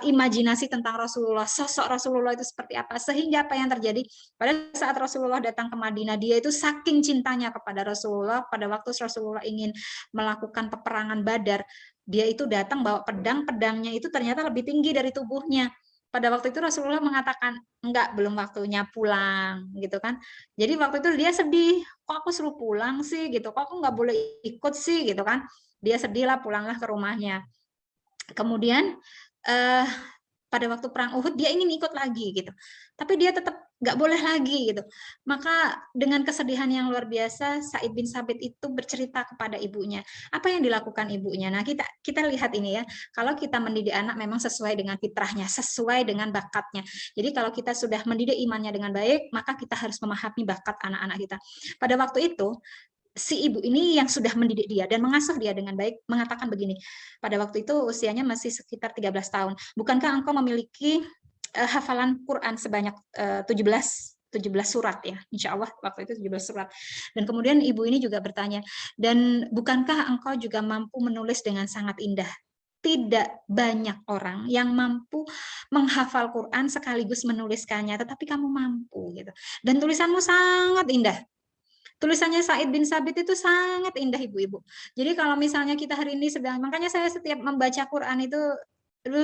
imajinasi tentang Rasulullah, sosok Rasulullah itu seperti apa, sehingga apa yang terjadi pada saat Rasulullah datang ke Madinah, dia itu saking cintanya kepada Rasulullah, pada waktu Rasulullah ingin melakukan peperangan Badar, dia itu datang bawa pedang, pedangnya itu ternyata lebih tinggi dari tubuhnya. Pada waktu itu Rasulullah mengatakan, enggak, belum waktunya pulang, gitu kan. Jadi waktu itu dia sedih, kok aku suruh pulang sih, gitu, kok aku nggak boleh ikut sih, gitu kan. Dia sedih lah, pulanglah ke rumahnya. Kemudian pada waktu perang Uhud dia ingin ikut lagi gitu, tapi dia tetap nggak boleh lagi gitu. Maka dengan kesedihan yang luar biasa, Sa'id bin Sabit itu bercerita kepada ibunya. Apa yang dilakukan ibunya? Nah, kita lihat ini ya. Kalau kita mendidik anak memang sesuai dengan fitrahnya, sesuai dengan bakatnya. Jadi kalau kita sudah mendidik imannya dengan baik, maka kita harus memahami bakat anak-anak kita. Pada waktu itu si ibu ini yang sudah mendidik dia dan mengasuh dia dengan baik mengatakan begini, pada waktu itu usianya masih sekitar 13 tahun, bukankah engkau memiliki hafalan Quran sebanyak 17 surat ya, insya Allah waktu itu 17 surat. Dan kemudian ibu ini juga bertanya, dan bukankah engkau juga mampu menulis dengan sangat indah? Tidak banyak orang yang mampu menghafal Quran sekaligus menuliskannya, tetapi kamu mampu gitu. Dan tulisanmu sangat indah. Tulisannya Sa'id bin Sabit itu sangat indah ibu-ibu. Jadi kalau misalnya kita hari ini sedang, makanya saya setiap membaca Quran itu,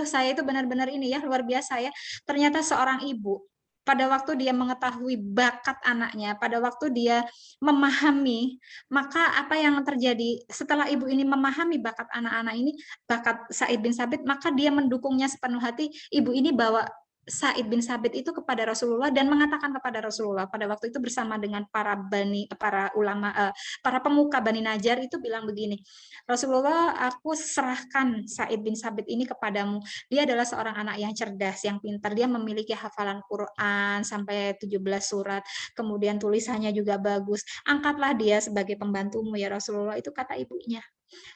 saya itu benar-benar ini ya, luar biasa ya. Ternyata seorang ibu, pada waktu dia mengetahui bakat anaknya, pada waktu dia memahami, maka apa yang terjadi setelah ibu ini memahami bakat anak-anak ini, bakat Sa'id bin Sabit, maka dia mendukungnya sepenuh hati. Ibu ini bawa Sa'id bin Sabit itu kepada Rasulullah dan mengatakan kepada Rasulullah pada waktu itu bersama dengan para ulama, para pemuka Bani Najjar itu bilang begini, Rasulullah, aku serahkan Sa'id bin Sabit ini kepadamu. Dia adalah seorang anak yang cerdas, yang pintar. Dia memiliki hafalan Quran sampai 17 surat. Kemudian tulisannya juga bagus. Angkatlah dia sebagai pembantumu ya Rasulullah, itu kata ibunya.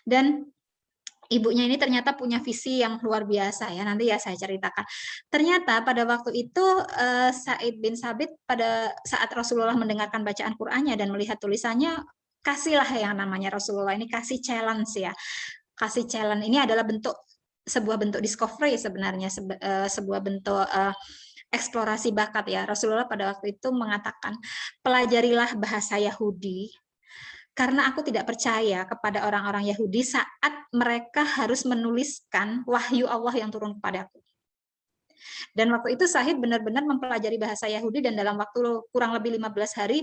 Dan ibunya ini ternyata punya visi yang luar biasa ya, nanti ya saya ceritakan. Ternyata pada waktu itu Sa'id bin Sabit pada saat Rasulullah mendengarkan bacaan Qur'annya dan melihat tulisannya, kasihlah yang namanya Rasulullah ini kasih challenge ya. Kasih challenge ini adalah sebuah bentuk discovery sebenarnya, sebuah bentuk eksplorasi bakat ya. Rasulullah pada waktu itu mengatakan, pelajarilah bahasa Yahudi, karena aku tidak percaya kepada orang-orang Yahudi saat mereka harus menuliskan wahyu Allah yang turun kepadaku. Dan waktu itu Sa'id benar-benar mempelajari bahasa Yahudi dan dalam waktu kurang lebih 15 hari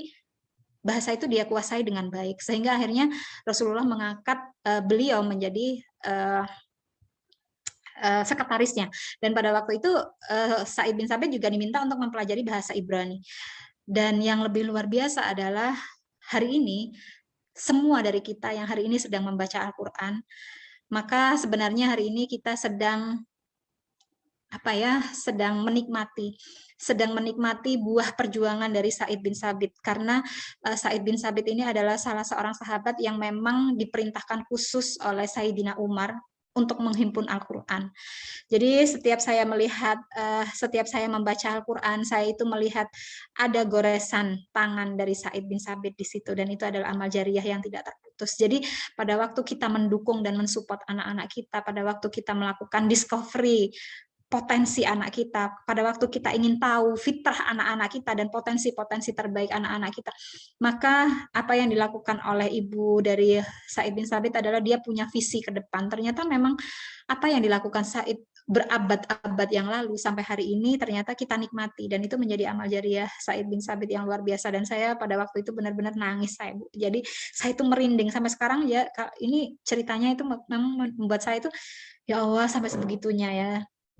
bahasa itu dia kuasai dengan baik. Sehingga akhirnya Rasulullah mengangkat beliau menjadi sekretarisnya. Dan pada waktu itu Sa'id bin Sabit juga diminta untuk mempelajari bahasa Ibrani. Dan yang lebih luar biasa adalah hari ini semua dari kita yang hari ini sedang membaca Al-Quran, maka sebenarnya hari ini kita sedang sedang menikmati sedang menikmati buah perjuangan dari Sa'id bin Sabit, karena Sa'id bin Sabit ini adalah salah seorang sahabat yang memang diperintahkan khusus oleh Sayyidina Umar untuk menghimpun Al-Quran. Jadi setiap saya melihat, setiap saya membaca Al-Quran, saya itu melihat ada goresan tangan dari Sa'id bin Sabit di situ, dan itu adalah amal jariyah yang tidak terputus. Jadi pada waktu kita mendukung dan mensupport anak-anak kita, pada waktu kita melakukan discovery potensi anak kita, pada waktu kita ingin tahu fitrah anak-anak kita dan potensi-potensi terbaik anak-anak kita, maka apa yang dilakukan oleh ibu dari Sa'id bin Sabit adalah dia punya visi ke depan. Ternyata memang apa yang dilakukan Sa'id berabad-abad yang lalu sampai hari ini ternyata kita nikmati, dan itu menjadi amal jariyah Sa'id bin Sabit yang luar biasa. Dan saya pada waktu itu benar-benar nangis saya, Bu. Jadi saya itu merinding sampai sekarang ya. Ini ceritanya itu memang membuat saya itu, ya Allah, sampai sebegitunya ya.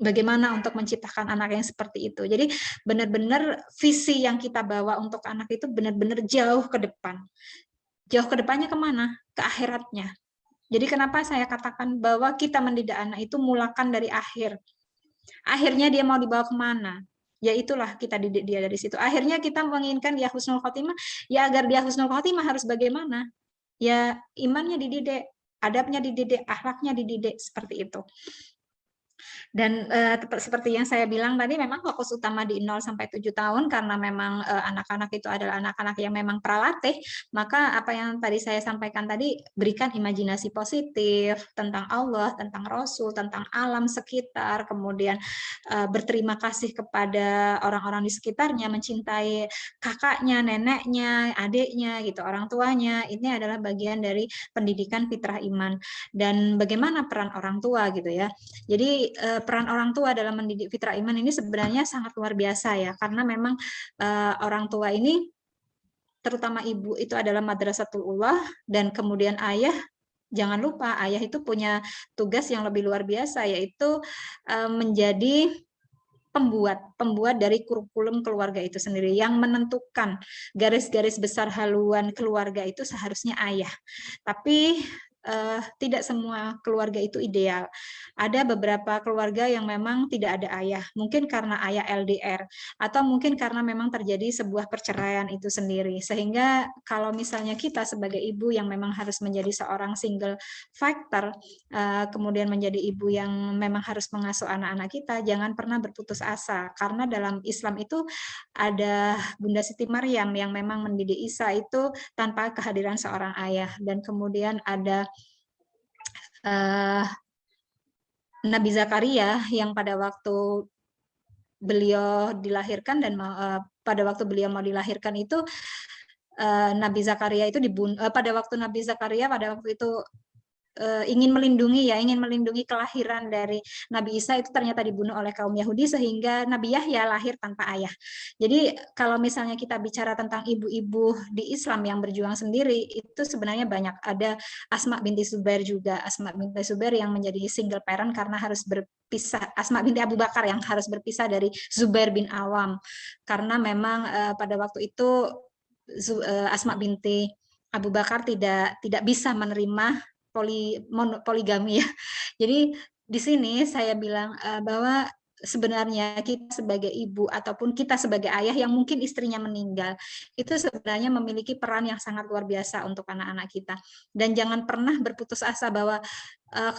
Bagaimana untuk menciptakan anak yang seperti itu. Jadi benar-benar visi yang kita bawa untuk anak itu benar-benar jauh ke depan. Jauh ke depannya kemana? Ke akhiratnya. Jadi kenapa saya katakan bahwa kita mendidik anak itu mulakan dari akhir. Akhirnya dia mau dibawa kemana? Ya itulah kita didik dia dari situ. Akhirnya kita menginginkan dia husnul khotimah, ya agar dia husnul khotimah harus bagaimana? Ya imannya dididik, adabnya dididik, akhlaknya dididik, seperti itu. Dan seperti yang saya bilang tadi, memang fokus utama di 0 sampai 7 tahun karena memang anak-anak itu adalah anak-anak yang memang pralatih. Maka apa yang tadi saya sampaikan tadi, berikan imajinasi positif tentang Allah, tentang Rasul, tentang alam sekitar, kemudian berterima kasih kepada orang-orang di sekitarnya, mencintai kakaknya, neneknya, adiknya, gitu, orang tuanya. Ini adalah bagian dari pendidikan fitrah iman. Dan bagaimana peran orang tua gitu ya. Jadi peran orang tua dalam mendidik fitrah iman ini sebenarnya sangat luar biasa ya, karena memang orang tua ini, terutama ibu, itu adalah madrasatul ulah, dan kemudian ayah, jangan lupa ayah itu punya tugas yang lebih luar biasa, yaitu menjadi pembuat dari kurikulum keluarga itu sendiri, yang menentukan garis-garis besar haluan keluarga itu seharusnya ayah. Tapi tidak semua keluarga itu ideal. Ada beberapa keluarga yang memang tidak ada ayah, mungkin karena ayah LDR, atau mungkin karena memang terjadi sebuah perceraian itu sendiri. Sehingga kalau misalnya kita sebagai ibu yang memang harus menjadi seorang single factor, kemudian menjadi ibu yang memang harus mengasuh anak-anak kita, jangan pernah berputus asa, karena dalam Islam itu ada Bunda Siti Maryam yang memang mendidik Isa itu tanpa kehadiran seorang ayah, dan kemudian ada Nabi Zakaria yang pada waktu beliau dilahirkan dan pada waktu beliau mau dilahirkan itu Nabi Zakaria itu dibunuh. Pada waktu Nabi Zakaria pada waktu itu ingin melindungi kelahiran dari Nabi Isa, itu ternyata dibunuh oleh kaum Yahudi, sehingga Nabi Yahya lahir tanpa ayah. Jadi kalau misalnya kita bicara tentang ibu-ibu di Islam yang berjuang sendiri, itu sebenarnya banyak. Ada Asma binti Zubair juga, Asma binti Zubair yang menjadi single parent karena harus berpisah, Asma binti Abu Bakar yang harus berpisah dari Zubair bin Awam, karena memang pada waktu itu Asma binti Abu Bakar tidak bisa menerima poligami ya. Jadi di sini saya bilang bahwa sebenarnya kita sebagai ibu ataupun kita sebagai ayah yang mungkin istrinya meninggal, itu sebenarnya memiliki peran yang sangat luar biasa untuk anak-anak kita. Dan jangan pernah berputus asa bahwa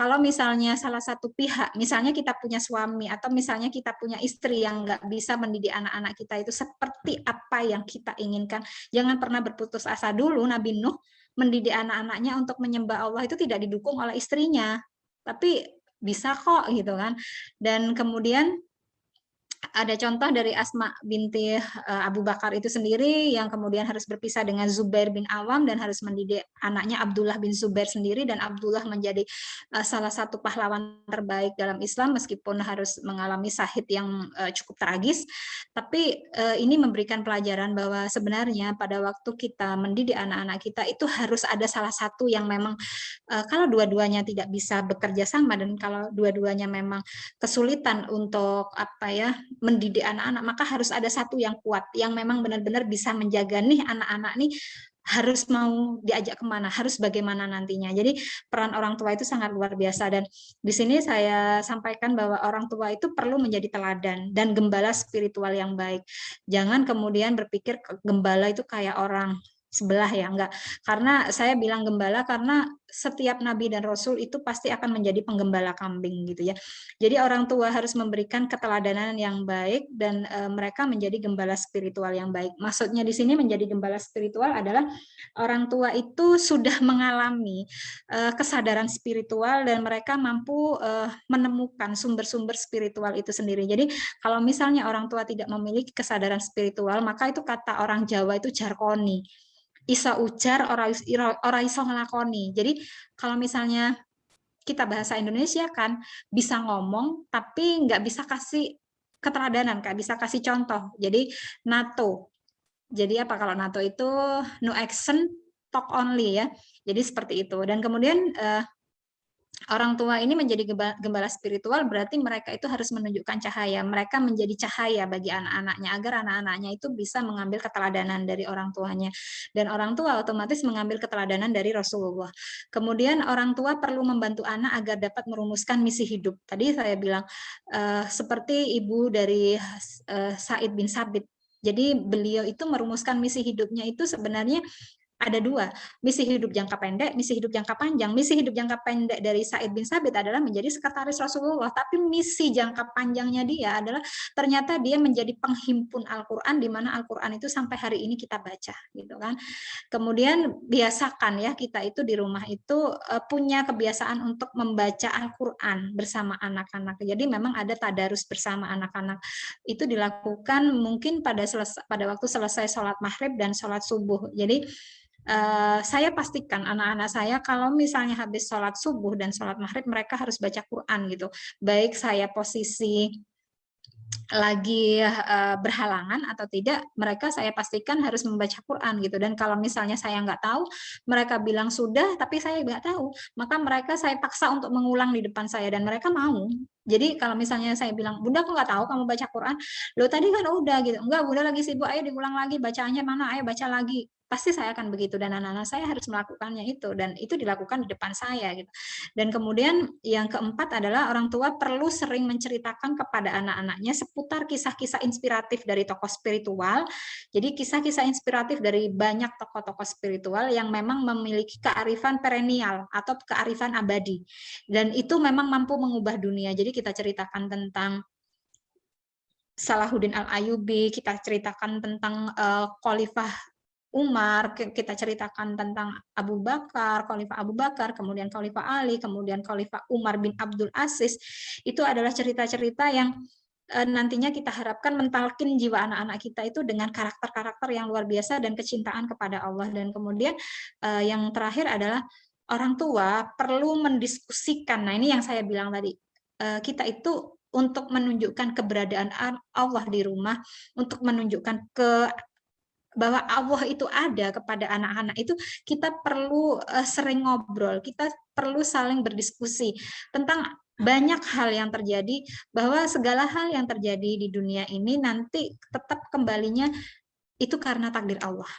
kalau misalnya salah satu pihak, misalnya kita punya suami atau misalnya kita punya istri yang nggak bisa mendidik anak-anak kita itu seperti apa yang kita inginkan, jangan pernah berputus asa dulu. Nabi Nuh mendidik anak-anaknya untuk menyembah Allah itu tidak didukung oleh istrinya, tapi bisa kok gitu kan. Dan kemudian ada contoh dari Asma binti Abu Bakar itu sendiri yang kemudian harus berpisah dengan Zubair bin Awam dan harus mendidik anaknya Abdullah bin Zubair sendiri, dan Abdullah menjadi salah satu pahlawan terbaik dalam Islam meskipun harus mengalami syahid yang cukup tragis. Tapi ini memberikan pelajaran bahwa sebenarnya pada waktu kita mendidik anak-anak kita itu harus ada salah satu yang memang kalau dua-duanya tidak bisa bekerja sama, dan kalau dua-duanya memang kesulitan untuk mendidik anak-anak, maka harus ada satu yang kuat yang memang benar-benar bisa menjaga nih anak-anak nih harus mau diajak kemana, harus bagaimana nantinya. Jadi peran orang tua itu sangat luar biasa, dan di sini saya sampaikan bahwa orang tua itu perlu menjadi teladan dan gembala spiritual yang baik. Jangan kemudian berpikir gembala itu kayak orang sebelah ya, enggak. Karena saya bilang gembala karena setiap nabi dan rasul itu pasti akan menjadi penggembala kambing gitu ya. Jadi orang tua harus memberikan keteladanan yang baik dan mereka menjadi gembala spiritual yang baik. Maksudnya di sini menjadi gembala spiritual adalah orang tua itu sudah mengalami kesadaran spiritual dan mereka mampu menemukan sumber-sumber spiritual itu sendiri. Jadi kalau misalnya orang tua tidak memiliki kesadaran spiritual, maka itu kata orang Jawa itu jarkoni. Isa ujar, ora iso ngelakoni. Jadi kalau misalnya kita bahasa Indonesia kan bisa ngomong tapi nggak bisa kasih keteladanan, nggak bisa kasih contoh. Jadi NATO. Jadi apa kalau NATO itu no action, talk only ya. Jadi seperti itu. Dan kemudian orang tua ini menjadi gembala spiritual, berarti mereka itu harus menunjukkan cahaya. Mereka menjadi cahaya bagi anak-anaknya agar anak-anaknya itu bisa mengambil keteladanan dari orang tuanya. Dan orang tua otomatis mengambil keteladanan dari Rasulullah. Kemudian orang tua perlu membantu anak agar dapat merumuskan misi hidup. Tadi saya bilang seperti ibu dari Sa'id bin Sabit. Jadi beliau itu merumuskan misi hidupnya itu sebenarnya ada dua, misi hidup jangka pendek, misi hidup jangka panjang. Misi hidup jangka pendek dari Sa'id bin Sabit adalah menjadi sekretaris Rasulullah, tapi misi jangka panjangnya dia adalah ternyata dia menjadi penghimpun Al-Quran, di mana Al-Quran itu sampai hari ini kita baca, gitu kan. Kemudian biasakan ya kita itu di rumah itu punya kebiasaan untuk membaca Al-Quran bersama anak-anak. Jadi memang ada tadarus bersama anak-anak. Itu dilakukan mungkin pada waktu selesai sholat maghrib dan sholat subuh. Jadi saya pastikan anak-anak saya kalau misalnya habis sholat subuh dan sholat maghrib mereka harus baca Quran gitu. Baik saya posisi lagi berhalangan atau tidak, mereka saya pastikan harus membaca Quran gitu. Dan kalau misalnya saya nggak tahu, mereka bilang sudah, tapi saya nggak tahu, maka mereka saya paksa untuk mengulang di depan saya dan mereka mau. Jadi kalau misalnya saya bilang, Bunda aku nggak tahu kamu baca Quran, lo tadi kan udah gitu, enggak Bunda lagi sibuk, ayo diulang lagi bacaannya mana, ayo baca lagi. Pasti saya akan begitu dan anak-anak saya harus melakukannya itu dan itu dilakukan di depan saya gitu. Dan kemudian yang keempat adalah orang tua perlu sering menceritakan kepada anak-anaknya seputar kisah-kisah inspiratif dari tokoh spiritual. Jadi kisah-kisah inspiratif dari banyak tokoh-tokoh spiritual yang memang memiliki kearifan perennial atau kearifan abadi. Dan itu memang mampu mengubah dunia. Jadi kita ceritakan tentang Salahuddin Al-Ayyubi, kita ceritakan tentang Khalifah Umar, kita ceritakan tentang Khalifah Abu Bakar, kemudian Khalifah Ali, kemudian Khalifah Umar bin Abdul Aziz. Itu adalah cerita-cerita yang nantinya kita harapkan mentalkin jiwa anak-anak kita itu dengan karakter-karakter yang luar biasa dan kecintaan kepada Allah. Dan kemudian yang terakhir adalah orang tua perlu mendiskusikan. Nah ini yang saya bilang tadi, kita itu untuk menunjukkan keberadaan Allah di rumah, untuk menunjukkan bahwa Allah itu ada kepada anak-anak itu, kita perlu sering ngobrol, kita perlu saling berdiskusi tentang banyak hal yang terjadi, bahwa segala hal yang terjadi di dunia ini nanti tetap kembalinya itu karena takdir Allah.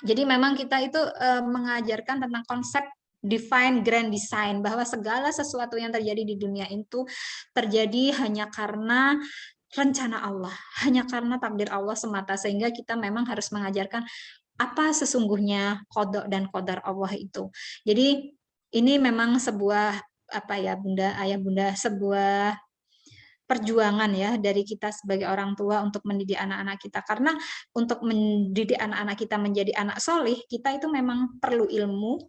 Jadi memang kita itu mengajarkan tentang konsep divine grand design, bahwa segala sesuatu yang terjadi di dunia itu terjadi hanya karena rencana Allah, hanya karena takdir Allah semata, sehingga kita memang harus mengajarkan apa sesungguhnya qada dan qadar Allah itu. Jadi ini memang sebuah Bunda, Ayah Bunda, sebuah perjuangan ya dari kita sebagai orang tua untuk mendidik anak-anak kita, karena untuk mendidik anak-anak kita menjadi anak solih, kita itu memang perlu ilmu,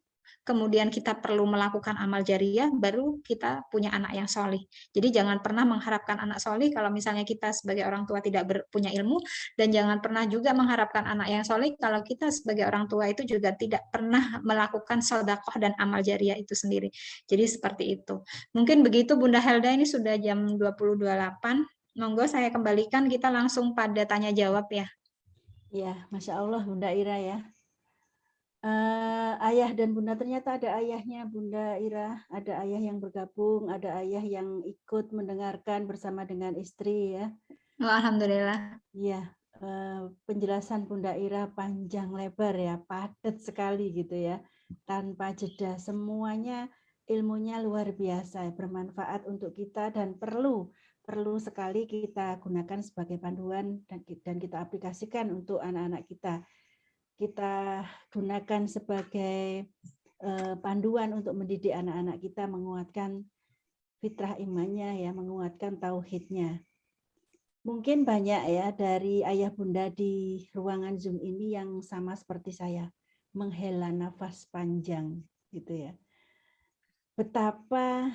kemudian kita perlu melakukan amal jariah, baru kita punya anak yang solih. Jadi jangan pernah mengharapkan anak solih kalau misalnya kita sebagai orang tua tidak punya ilmu, dan jangan pernah juga mengharapkan anak yang solih kalau kita sebagai orang tua itu juga tidak pernah melakukan sedekah dan amal jariah itu sendiri. Jadi seperti itu. Mungkin begitu Bunda Helda, ini sudah jam 20.28. Monggo saya kembalikan, kita langsung pada tanya jawab ya. Ya, Masya Allah Bunda Ira ya. Ayah dan Bunda, ternyata ada ayahnya Bunda Ira, ada ayah yang bergabung, ada ayah yang ikut mendengarkan bersama dengan istri ya. Alhamdulillah. Iya, penjelasan Bunda Ira panjang lebar ya, padat sekali gitu ya, tanpa jeda. Semuanya ilmunya luar biasa, bermanfaat untuk kita dan perlu sekali kita gunakan sebagai panduan dan kita aplikasikan untuk anak-anak kita. Kita gunakan sebagai panduan untuk mendidik anak-anak kita, menguatkan fitrah imannya ya, menguatkan tauhidnya. Mungkin banyak ya dari ayah bunda di ruangan Zoom ini yang sama seperti saya, menghela nafas panjang gitu ya. Betapa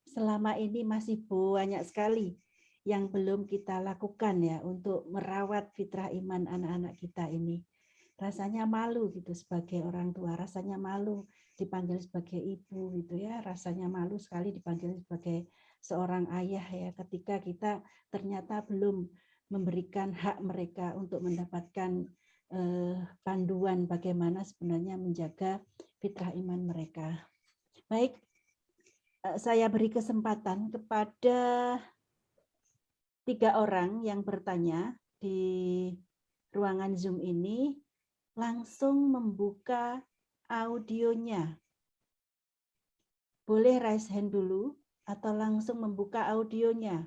selama ini masih banyak sekali yang belum kita lakukan ya untuk merawat fitrah iman anak-anak kita ini. Rasanya malu gitu sebagai orang tua, rasanya malu dipanggil sebagai ibu gitu ya, rasanya malu sekali dipanggil sebagai seorang ayah ya, ketika kita ternyata belum memberikan hak mereka untuk mendapatkan panduan bagaimana sebenarnya menjaga fitrah iman mereka. Baik, saya beri kesempatan kepada 3 orang yang bertanya di ruangan Zoom ini, langsung membuka audionya. Boleh raise hand dulu atau langsung membuka audionya.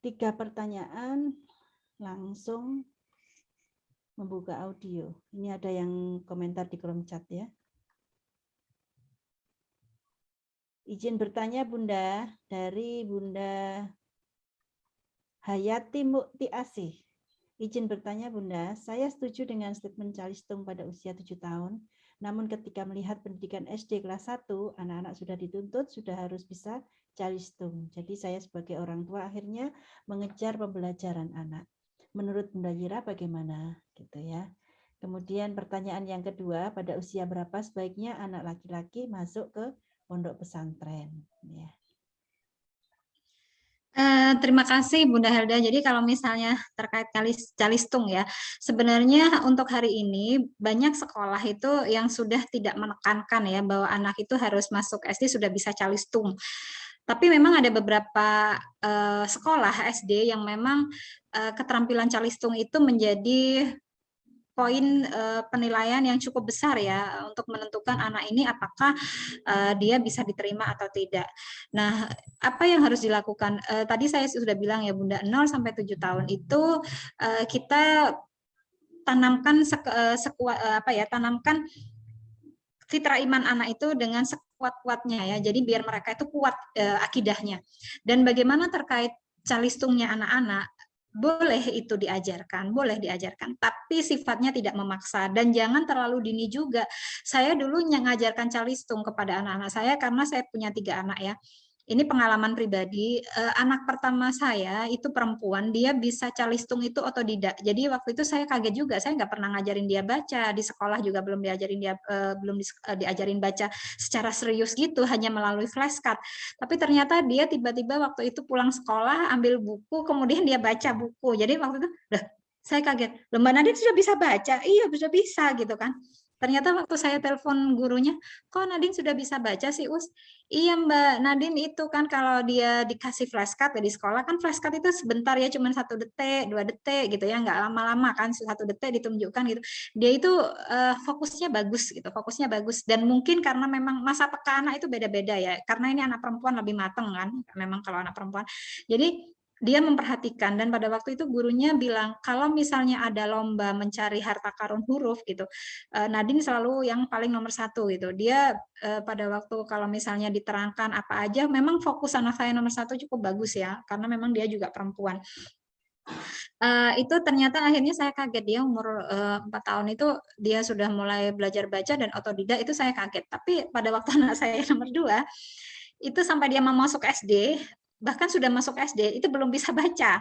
3 pertanyaan, langsung membuka audio. Ini ada yang komentar di kolom chat ya. Izin bertanya Bunda, dari Bunda Hayati Mukti Asih. Izin bertanya Bunda, saya setuju dengan statement calistung pada usia 7 tahun. Namun ketika melihat pendidikan SD kelas 1, anak-anak sudah dituntut, sudah harus bisa calistung. Jadi saya sebagai orang tua akhirnya mengejar pembelajaran anak. Menurut Bunda Yira bagaimana? Gitu ya. Kemudian pertanyaan yang kedua, pada usia berapa sebaiknya anak laki-laki masuk ke pondok pesantren? Ya. Terima kasih Bunda Helda. Jadi kalau misalnya terkait calistung ya, sebenarnya untuk hari ini banyak sekolah itu yang sudah tidak menekankan ya bahwa anak itu harus masuk SD sudah bisa calistung. Tapi memang ada beberapa sekolah SD yang memang keterampilan calistung itu menjadi poin penilaian yang cukup besar ya untuk menentukan anak ini apakah dia bisa diterima atau tidak. Nah, apa yang harus dilakukan? Tadi saya sudah bilang ya Bunda, 0 sampai 7 tahun itu kita tanamkan tanamkan fitrah iman anak itu dengan sekuat-kuatnya ya. Jadi biar mereka itu kuat akidahnya. Dan bagaimana terkait calistungnya anak-anak? Boleh itu diajarkan, tapi sifatnya tidak memaksa dan jangan terlalu dini juga. Saya dulu ngajarkan calistung kepada anak-anak saya karena saya punya 3 anak ya. Ini pengalaman pribadi, anak pertama saya itu perempuan, dia bisa calistung itu otodidak. Jadi waktu itu saya kaget juga, saya nggak pernah ngajarin dia baca, di sekolah juga belum diajarin dia diajarin baca secara serius gitu, hanya melalui flashcard. Tapi ternyata dia tiba-tiba waktu itu pulang sekolah, ambil buku, kemudian dia baca buku. Jadi waktu itu, saya kaget, Mbak Nadine sudah bisa baca? Iya, sudah bisa gitu kan. Ternyata waktu saya telepon gurunya, kok Nadine sudah bisa baca sih Us? Iya Mbak Nadine itu kan kalau dia dikasih flashcard ya di sekolah kan flashcard itu sebentar ya cuma 1 detik, 2 detik gitu ya, nggak lama-lama kan 1 detik ditunjukkan gitu. Dia itu fokusnya bagus dan mungkin karena memang masa peka anak itu beda-beda ya, karena ini anak perempuan lebih mateng kan, memang kalau anak perempuan. Jadi dia memperhatikan dan pada waktu itu gurunya bilang kalau misalnya ada lomba mencari harta karun huruf gitu, Nadine selalu yang paling nomor 1 gitu. Dia pada waktu kalau misalnya diterangkan apa aja, memang fokus anak saya nomor 1 cukup bagus ya, karena memang dia juga perempuan. Itu ternyata akhirnya saya kaget dia umur 4 tahun itu dia sudah mulai belajar baca dan otodidak, itu saya kaget. Tapi pada waktu anak saya nomor 2 itu sampai dia mau masuk SD, bahkan sudah masuk SD itu belum bisa baca.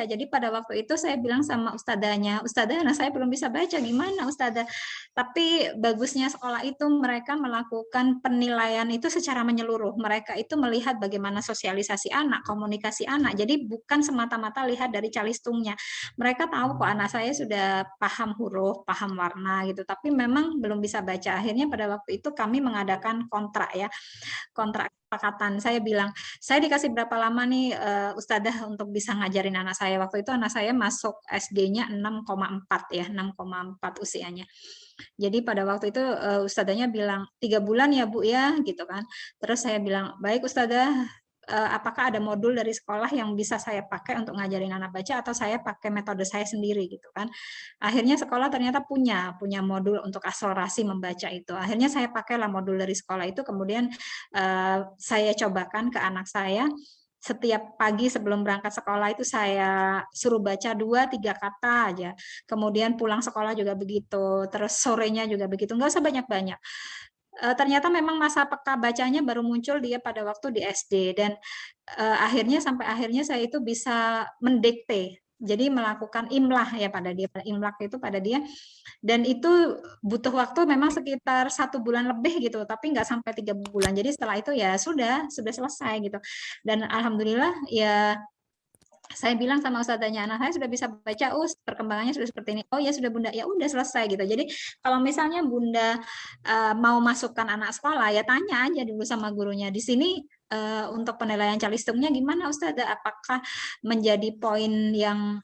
Jadi pada waktu itu saya bilang sama ustadzahnya, "Ustadzah, anak saya belum bisa baca, gimana Ustadzah?" Tapi bagusnya sekolah itu mereka melakukan penilaian itu secara menyeluruh. Mereka itu melihat bagaimana sosialisasi anak, komunikasi anak. Jadi bukan semata-mata lihat dari calistungnya. Mereka tahu kok anak saya sudah paham huruf, paham warna gitu, tapi memang belum bisa baca. Akhirnya pada waktu itu kami mengadakan kontrak ya. Kontrak kesepakatan. Saya bilang, saya dikasih berapa lama nih Ustadzah untuk bisa ngajarin anak saya. Waktu itu anak saya masuk SD-nya 6,4 ya, 6,4 usianya. Jadi pada waktu itu Ustadzahnya bilang 3 bulan ya Bu ya, gitu kan. Terus saya bilang, baik Ustadzah, apakah ada modul dari sekolah yang bisa saya pakai untuk ngajarin anak baca atau saya pakai metode saya sendiri gitu kan. Akhirnya sekolah ternyata punya modul untuk akselerasi membaca itu. Akhirnya saya pakailah modul dari sekolah itu, kemudian saya cobakan ke anak saya. Setiap pagi sebelum berangkat sekolah itu saya suruh baca 2-3 kata aja. Kemudian pulang sekolah juga begitu. Terus sorenya juga begitu. Nggak usah banyak-banyak. Ternyata memang masa peka bacanya baru muncul dia pada waktu di SD, dan akhirnya sampai akhirnya saya itu bisa mendikte, jadi melakukan imlah ya pada dia, imlak itu pada dia, dan itu butuh waktu memang sekitar 1 bulan lebih gitu, tapi nggak sampai 3 bulan. Jadi setelah itu ya sudah selesai gitu, dan alhamdulillah ya. Saya bilang sama ustadzanya, anak saya sudah bisa baca, perkembangannya sudah seperti ini. Oh ya sudah Bunda, ya udah selesai gitu. Jadi kalau misalnya Bunda mau masukkan anak sekolah, ya tanya aja dulu sama gurunya. Di sini untuk penilaian calistumnya gimana Ustadzah? Apakah menjadi poin yang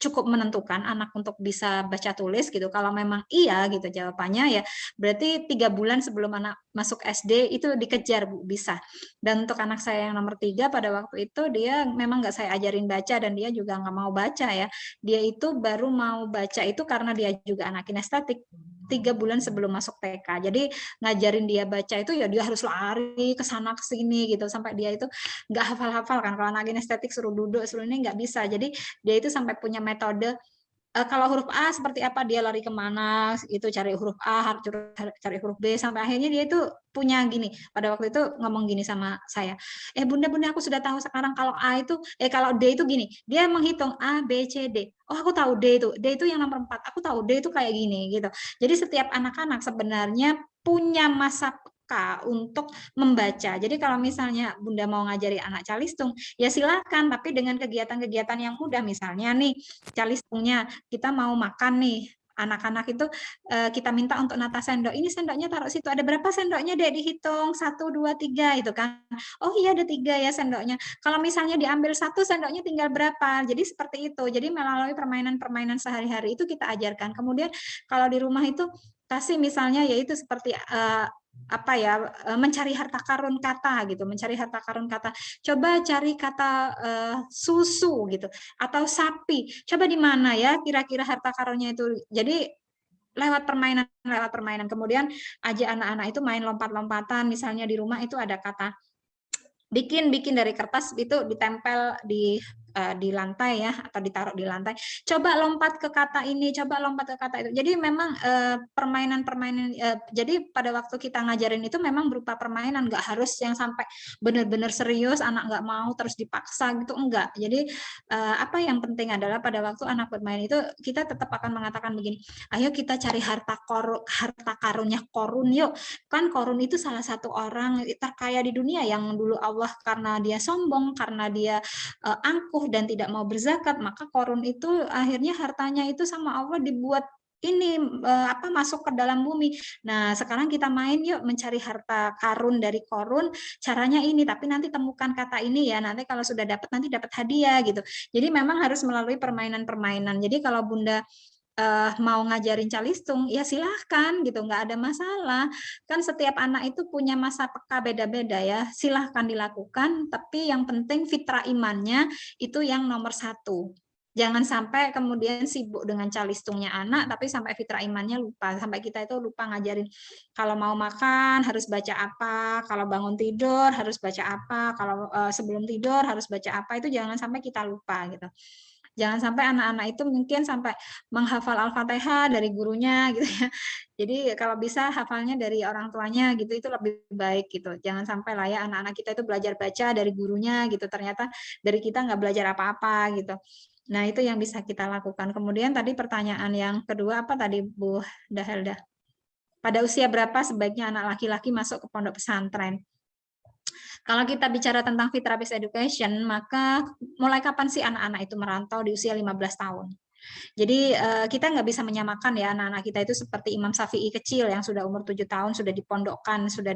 cukup menentukan anak untuk bisa baca tulis gitu? Kalau memang iya gitu jawabannya, ya berarti 3 bulan sebelum anak masuk SD itu dikejar Bu, bisa. Dan untuk anak saya yang nomor 3 pada waktu itu dia memang nggak saya ajarin baca dan dia juga nggak mau baca ya. Dia itu baru mau baca itu karena dia juga anak kinestetik 3 bulan sebelum masuk TK. Jadi ngajarin dia baca itu ya dia harus lari ke sana ke sini gitu sampai dia itu nggak hafal-hafal kan. Kalau anak kinestetik suruh duduk suruh ini nggak bisa. Jadi dia itu sampai punya metode kalau huruf A seperti apa dia lari kemana itu cari huruf A, cari huruf B, sampai akhirnya dia itu punya gini, pada waktu itu ngomong gini sama saya, Bunda aku sudah tahu sekarang kalau A itu kalau D itu gini, dia menghitung A B C D, aku tahu D itu yang nomor 4, aku tahu D itu kayak gini gitu. Jadi setiap anak-anak sebenarnya punya masa untuk membaca. Jadi kalau misalnya Bunda mau ngajari anak calistung, ya silakan, tapi dengan kegiatan-kegiatan yang mudah. Misalnya nih, calistungnya kita mau makan nih, anak-anak itu kita minta untuk nata sendok. Ini sendoknya taruh situ. Ada berapa sendoknya Dek? Dihitung 1, 2, 3 itu kan. Oh iya ada 3 ya sendoknya. Kalau misalnya diambil 1 sendoknya tinggal berapa? Jadi seperti itu. Jadi melalui permainan-permainan sehari-hari itu kita ajarkan. Kemudian kalau di rumah itu kasih misalnya yaitu seperti mencari harta karun kata gitu, mencari harta karun kata. Coba cari kata susu gitu atau sapi. Coba di mana ya kira-kira harta karunnya itu. Jadi lewat permainan. Kemudian ajak anak-anak itu main lompat-lompatan. Misalnya di rumah itu ada kata bikin dari kertas itu ditempel di lantai ya atau ditaruh di lantai. Coba lompat ke kata ini, coba lompat ke kata itu. Jadi memang permainan jadi pada waktu kita ngajarin itu memang berupa permainan, nggak harus yang sampai benar-benar serius anak nggak mau terus dipaksa gitu, enggak. Jadi apa yang penting adalah pada waktu anak bermain itu kita tetap akan mengatakan begini, ayo kita cari harta karunnya Korun yuk. Kan Korun itu salah satu orang terkaya di dunia yang dulu Allah karena dia sombong, karena dia angkuh dan tidak mau berzakat, maka Korun itu akhirnya hartanya itu sama Allah dibuat ini masuk ke dalam bumi. Nah, sekarang kita main yuk mencari harta karun dari Korun. Caranya ini, tapi nanti temukan kata ini ya. Nanti kalau sudah dapat nanti dapat hadiah gitu. Jadi memang harus melalui permainan-permainan. Jadi kalau Bunda mau ngajarin calistung, ya silahkan gitu, nggak ada masalah. Kan setiap anak itu punya masa peka beda-beda ya, silahkan dilakukan, tapi yang penting fitrah imannya itu yang nomor 1. Jangan sampai kemudian sibuk dengan calistungnya anak, tapi sampai fitrah imannya lupa, sampai kita itu lupa ngajarin kalau mau makan harus baca apa, kalau bangun tidur harus baca apa, kalau sebelum tidur harus baca apa, itu jangan sampai kita lupa gitu. Jangan sampai anak-anak itu mungkin sampai menghafal Al-Fatihah dari gurunya gitu ya. Jadi kalau bisa hafalnya dari orang tuanya gitu, itu lebih baik gitu. Jangan sampai lah ya anak-anak kita itu belajar baca dari gurunya gitu, ternyata dari kita nggak belajar apa-apa gitu. Nah itu yang bisa kita lakukan. Kemudian tadi pertanyaan yang kedua apa tadi Bu Dahelda? Pada usia berapa sebaiknya anak laki-laki masuk ke pondok pesantren? Kalau kita bicara tentang fitrah based education, maka mulai kapan sih anak-anak itu merantau di usia 15 tahun? Jadi kita nggak bisa menyamakan ya anak-anak kita itu seperti Imam Syafi'i kecil yang sudah umur 7 tahun, sudah dipondokkan, sudah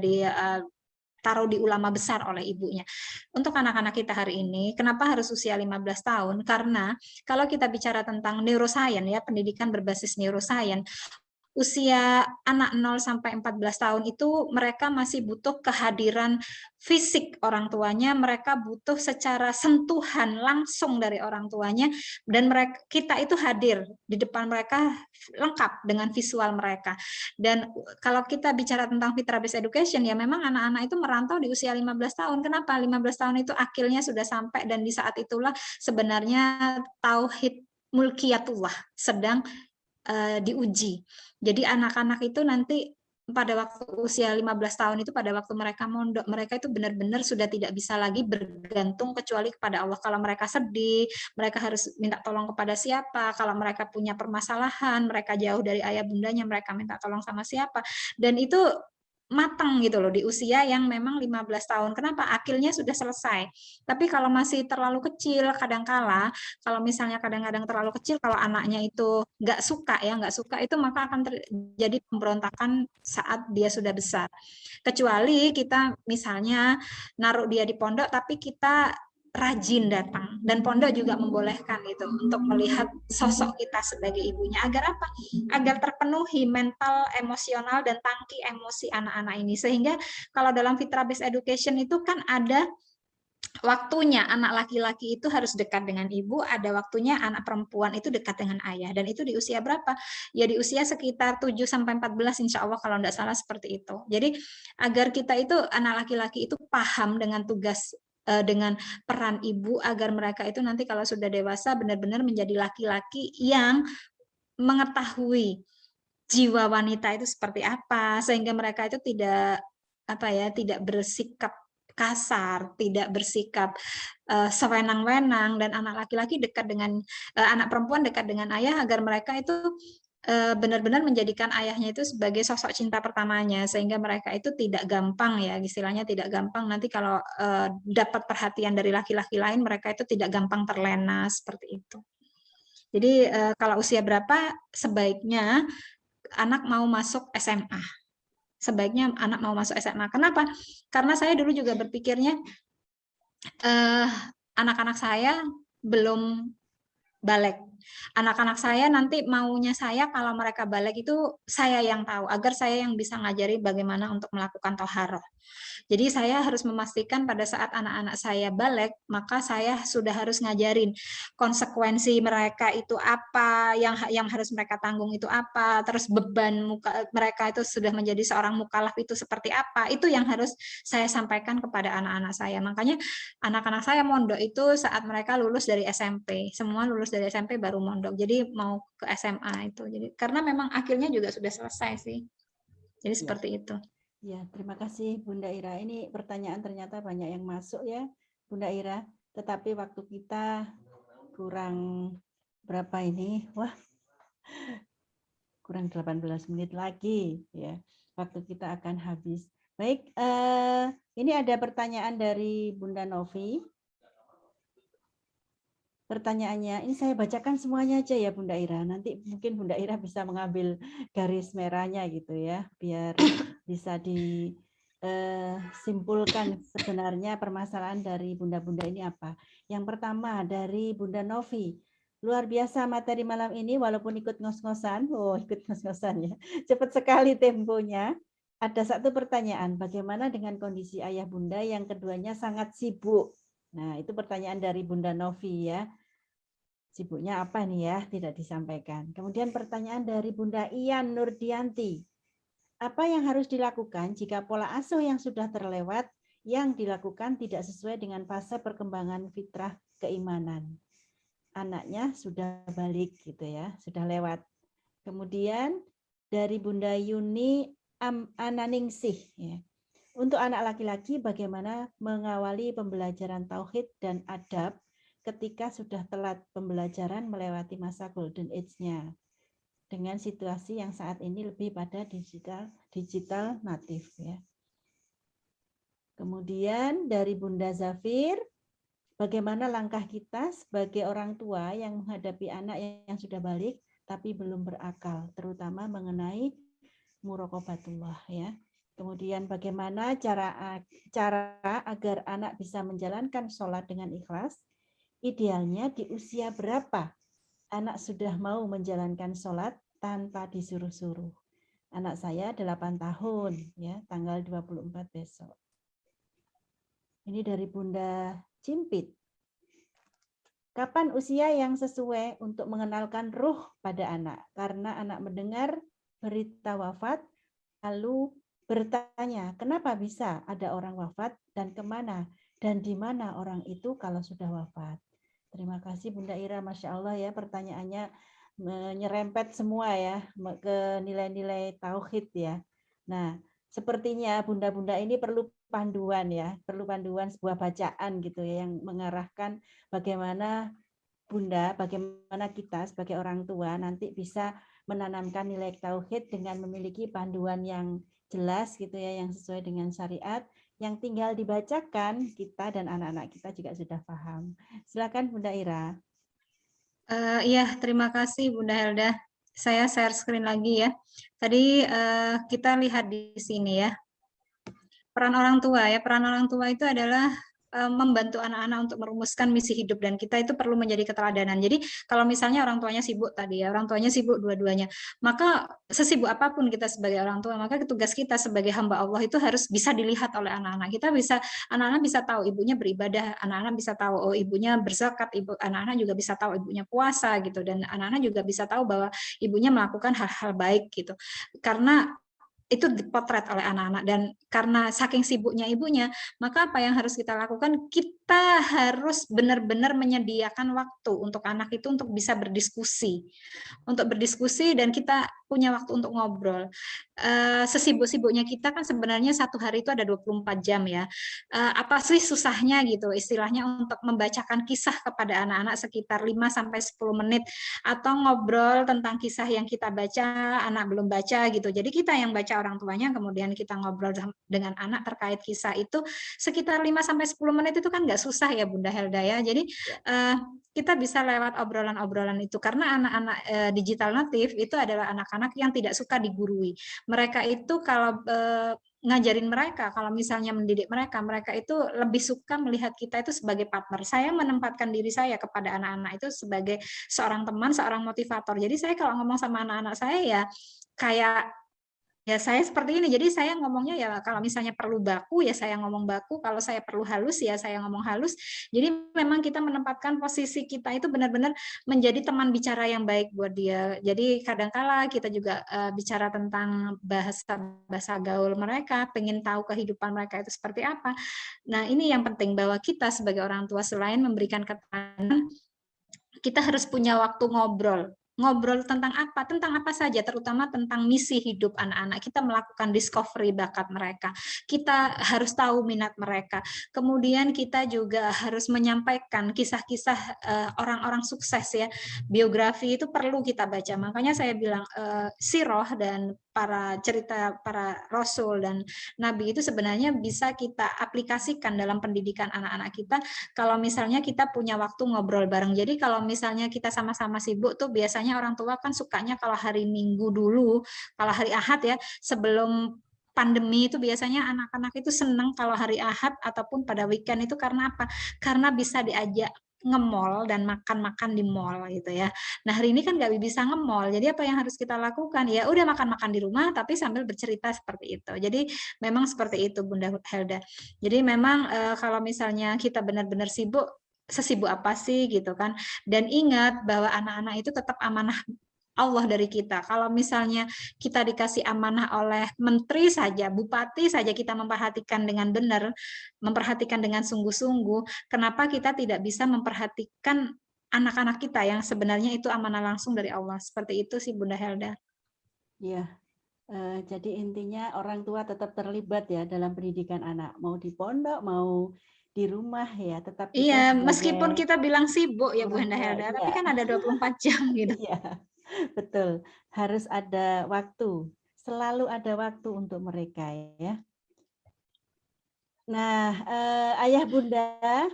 ditaruh di ulama besar oleh ibunya. Untuk anak-anak kita hari ini, kenapa harus usia 15 tahun? Karena kalau kita bicara tentang neuroscience ya, pendidikan berbasis neuroscience, usia anak 0 sampai 14 tahun itu mereka masih butuh kehadiran fisik orang tuanya, mereka butuh secara sentuhan langsung dari orang tuanya, dan kita itu hadir di depan mereka lengkap dengan visual mereka. Dan kalau kita bicara tentang fitrah based education, ya memang anak-anak itu merantau di usia 15 tahun. Kenapa? 15 tahun itu akilnya sudah sampai, dan di saat itulah sebenarnya tauhid mulkiyatullah sedang diuji. Jadi anak-anak itu nanti pada waktu usia 15 tahun itu, pada waktu mereka mondok, mereka itu benar-benar sudah tidak bisa lagi bergantung kecuali kepada Allah. Kalau mereka sedih, mereka harus minta tolong kepada siapa. Kalau mereka punya permasalahan, mereka jauh dari ayah bundanya, mereka minta tolong sama siapa. Dan itu matang gitu loh di usia yang memang 15 tahun. Kenapa? Akilnya sudah selesai. Tapi kalau masih terlalu kecil, kadangkala kalau misalnya kadang-kadang terlalu kecil, kalau anaknya itu nggak suka itu, maka akan terjadi pemberontakan saat dia sudah besar. Kecuali kita misalnya naruh dia di pondok, tapi kita rajin datang, dan pondok juga membolehkan itu untuk melihat sosok kita sebagai ibunya. Agar apa? Agar terpenuhi mental, emosional, dan tangki emosi anak-anak ini. Sehingga kalau dalam fitrah based education itu kan ada waktunya anak laki-laki itu harus dekat dengan ibu, ada waktunya anak perempuan itu dekat dengan ayah. Dan itu di usia berapa? Ya di usia sekitar 7 sampai 14 insya Allah kalau tidak salah seperti itu. Jadi agar kita itu anak laki-laki itu paham dengan tugas, dengan peran ibu, agar mereka itu nanti kalau sudah dewasa benar-benar menjadi laki-laki yang mengetahui jiwa wanita itu seperti apa, sehingga mereka itu tidak tidak bersikap kasar, tidak bersikap sewenang-wenang, dan anak laki-laki dekat dengan anak perempuan dekat dengan ayah, agar mereka itu benar-benar menjadikan ayahnya itu sebagai sosok cinta pertamanya, sehingga mereka itu tidak gampang ya, istilahnya tidak gampang nanti kalau dapat perhatian dari laki-laki lain, mereka itu tidak gampang terlena seperti itu. Jadi kalau usia berapa sebaiknya anak mau masuk SMA? Sebaiknya anak mau masuk SMA. Kenapa? Karena saya dulu juga berpikirnya anak-anak saya belum balik. Anak-anak saya nanti maunya saya kalau mereka balik itu saya yang tahu, agar saya yang bisa ngajari bagaimana untuk melakukan toharoh. Jadi saya harus memastikan pada saat anak-anak saya balik, maka saya sudah harus ngajarin konsekuensi mereka itu apa, yang harus mereka tanggung itu apa, terus beban mereka itu sudah menjadi seorang mukallaf itu seperti apa, itu yang harus saya sampaikan kepada anak-anak saya. Makanya anak-anak saya mondok itu saat mereka lulus dari SMP, semua lulus dari SMP baru mondok, jadi mau ke SMA itu. Jadi karena memang akhirnya juga sudah selesai sih. Jadi seperti itu. Ya, terima kasih Bunda Ira. Ini pertanyaan ternyata banyak yang masuk ya, Bunda Ira. Tetapi waktu kita kurang berapa ini? Wah, kurang 18 menit lagi ya. Waktu kita akan habis. Baik, ini ada pertanyaan dari Bunda Novi. Pertanyaannya, ini saya bacakan semuanya aja ya Bunda Ira. Nanti mungkin Bunda Ira bisa mengambil garis merahnya gitu ya, biar bisa disimpulkan sebenarnya permasalahan dari bunda-bunda ini apa. Yang pertama dari Bunda Novi. Luar biasa materi malam ini walaupun ikut ngos-ngosan. Oh, ikut ngos-ngosan ya. Cepat sekali temponya. Ada satu pertanyaan, bagaimana dengan kondisi ayah bunda yang keduanya sangat sibuk? Nah, itu pertanyaan dari Bunda Novi ya. Sibuknya apa nih ya? Tidak disampaikan. Kemudian pertanyaan dari Bunda Ian Nurdianti. Apa yang harus dilakukan jika pola asuh yang sudah terlewat yang dilakukan tidak sesuai dengan fase perkembangan fitrah keimanan? Anaknya sudah balik gitu ya, sudah lewat. Kemudian dari Bunda Yuni Ananingsih ya. Untuk anak laki-laki bagaimana mengawali pembelajaran tauhid dan adab ketika sudah telat pembelajaran melewati masa golden age-nya dengan situasi yang saat ini lebih pada digital natif ya. Kemudian dari Bunda Zafir, bagaimana langkah kita sebagai orang tua yang menghadapi anak yang sudah balik tapi belum berakal, terutama mengenai muraqabatullah ya. Kemudian Kemudian bagaimana cara agar anak bisa menjalankan sholat dengan ikhlas? Idealnya di usia berapa anak sudah mau menjalankan sholat tanpa disuruh-suruh? Anak saya 8 tahun, ya, tanggal 24 besok. Ini dari Bunda Cimpit. Kapan usia yang sesuai untuk mengenalkan ruh pada anak? Karena anak mendengar berita wafat, lalu bertanya, kenapa bisa ada orang wafat dan kemana dan di mana orang itu kalau sudah wafat? Terima kasih Bunda Ira, Masya Allah ya, pertanyaannya menyerempet semua ya ke nilai-nilai tauhid ya. Nah, sepertinya bunda-bunda ini perlu panduan ya, perlu panduan sebuah bacaan gitu ya yang mengarahkan bagaimana Bunda, bagaimana kita sebagai orang tua nanti bisa menanamkan nilai tauhid dengan memiliki panduan yang jelas gitu ya, yang sesuai dengan syariat, yang tinggal dibacakan kita dan anak-anak kita juga sudah paham. Silakan Bunda Ira. Iya, terima kasih Bunda Helda. Saya share screen lagi ya. Tadi kita lihat di sini ya. Peran orang tua ya. Peran orang tua itu adalah membantu anak-anak untuk merumuskan misi hidup dan kita itu perlu menjadi keteladanan. Jadi kalau misalnya orang tuanya sibuk tadi ya, orang tuanya sibuk dua-duanya, maka sesibuk apapun kita sebagai orang tua, maka tugas kita sebagai hamba Allah itu harus bisa dilihat oleh anak-anak. Anak-anak bisa tahu ibunya beribadah, anak-anak bisa tahu oh ibunya berzakat, anak-anak juga bisa tahu ibunya puasa gitu, dan anak-anak juga bisa tahu bahwa ibunya melakukan hal-hal baik gitu. Karena itu dipotret oleh anak-anak, dan karena saking sibuknya ibunya, maka apa yang harus kita lakukan? Kita harus benar-benar menyediakan waktu untuk anak itu untuk bisa berdiskusi, dan kita punya waktu untuk ngobrol. Sesibuk-sibuknya kita kan sebenarnya satu hari itu ada 24 jam ya. Apa sih susahnya gitu istilahnya untuk membacakan kisah kepada anak-anak sekitar 5-10 menit, atau ngobrol tentang kisah yang kita baca, anak belum baca gitu. Jadi kita yang baca orang tuanya, kemudian kita ngobrol dengan anak terkait kisah itu sekitar 5-10 menit, itu kan nggak susah ya Bunda Helda ya. Jadi kita bisa lewat obrolan-obrolan itu, karena anak-anak digital native itu adalah anak-anak yang tidak suka digurui. Mereka itu kalau ngajarin mereka, kalau misalnya mendidik mereka, mereka itu lebih suka melihat kita itu sebagai partner. Saya menempatkan diri saya kepada anak-anak itu sebagai seorang teman, seorang motivator. Jadi saya kalau ngomong sama anak-anak saya ya kayak ya saya seperti ini. Jadi saya ngomongnya ya kalau misalnya perlu baku ya saya ngomong baku, kalau saya perlu halus ya saya ngomong halus. Jadi memang kita menempatkan posisi kita itu benar-benar menjadi teman bicara yang baik buat dia. Jadi kadangkala kita juga bicara tentang bahasa gaul mereka, pengen tahu kehidupan mereka itu seperti apa. Nah, ini yang penting, bahwa kita sebagai orang tua selain memberikan keterangan, kita harus punya waktu ngobrol tentang apa saja, terutama tentang misi hidup anak-anak. Kita melakukan discovery bakat mereka, kita harus tahu minat mereka, kemudian kita juga harus menyampaikan kisah-kisah orang-orang sukses ya, biografi itu perlu kita baca. Makanya saya bilang sirah dan cerita para rasul dan nabi itu sebenarnya bisa kita aplikasikan dalam pendidikan anak-anak kita kalau misalnya kita punya waktu ngobrol bareng. Jadi kalau misalnya kita sama-sama sibuk tuh biasanya orang tua kan sukanya kalau hari Minggu dulu, kalau hari Ahad ya, sebelum pandemi itu biasanya anak-anak itu senang kalau hari Ahad ataupun pada weekend itu. Karena apa? Karena bisa diajak nge-mall dan makan-makan di mall gitu ya. Nah, hari ini kan nggak bisa nge-mall. Jadi apa yang harus kita lakukan? Ya udah makan-makan di rumah tapi sambil bercerita seperti itu. Jadi memang seperti itu Bunda Helda. Jadi memang kalau misalnya kita benar-benar sibuk, sesibuk apa sih gitu kan. Dan ingat bahwa anak-anak itu tetap amanah Allah dari kita. Kalau misalnya kita dikasih amanah oleh menteri saja, bupati saja, kita memperhatikan dengan benar, memperhatikan dengan sungguh-sungguh, kenapa kita tidak bisa memperhatikan anak-anak kita yang sebenarnya itu amanah langsung dari Allah. Seperti itu sih Bunda Helda. Ya, jadi intinya orang tua tetap terlibat ya dalam pendidikan anak, mau di pondok, mau di rumah ya, tetap kita iya, sebagai meskipun kita bilang sibuk ya Bu orang tua, Helda, iya. tapi kan ada 24 jam gitu. Iya, betul. Harus ada waktu, selalu ada waktu untuk mereka ya. Nah, ayah bunda,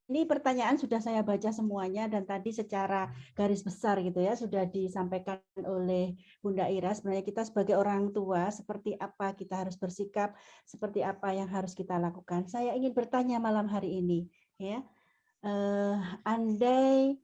ini pertanyaan sudah saya baca semuanya dan tadi secara garis besar gitu ya sudah disampaikan oleh Bunda Ira. Sebenarnya kita sebagai orang tua seperti apa kita harus bersikap, seperti apa yang harus kita lakukan. Saya ingin bertanya malam hari ini, ya, andai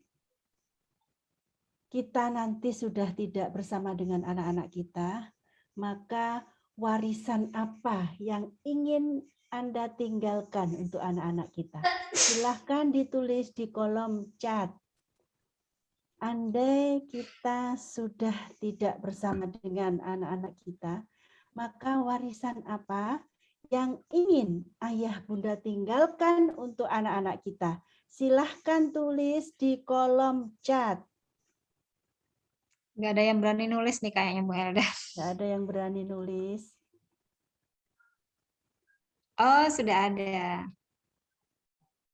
kita nanti sudah tidak bersama dengan anak-anak kita, maka warisan apa yang ingin Anda tinggalkan untuk anak-anak kita? Silahkan ditulis di kolom chat. Andai kita sudah tidak bersama dengan anak-anak kita, maka warisan apa yang ingin ayah bunda tinggalkan untuk anak-anak kita? Silahkan tulis di kolom chat. Nggak ada yang berani nulis nih kayaknya Bu Elda. Nggak ada yang berani nulis. Oh, sudah ada.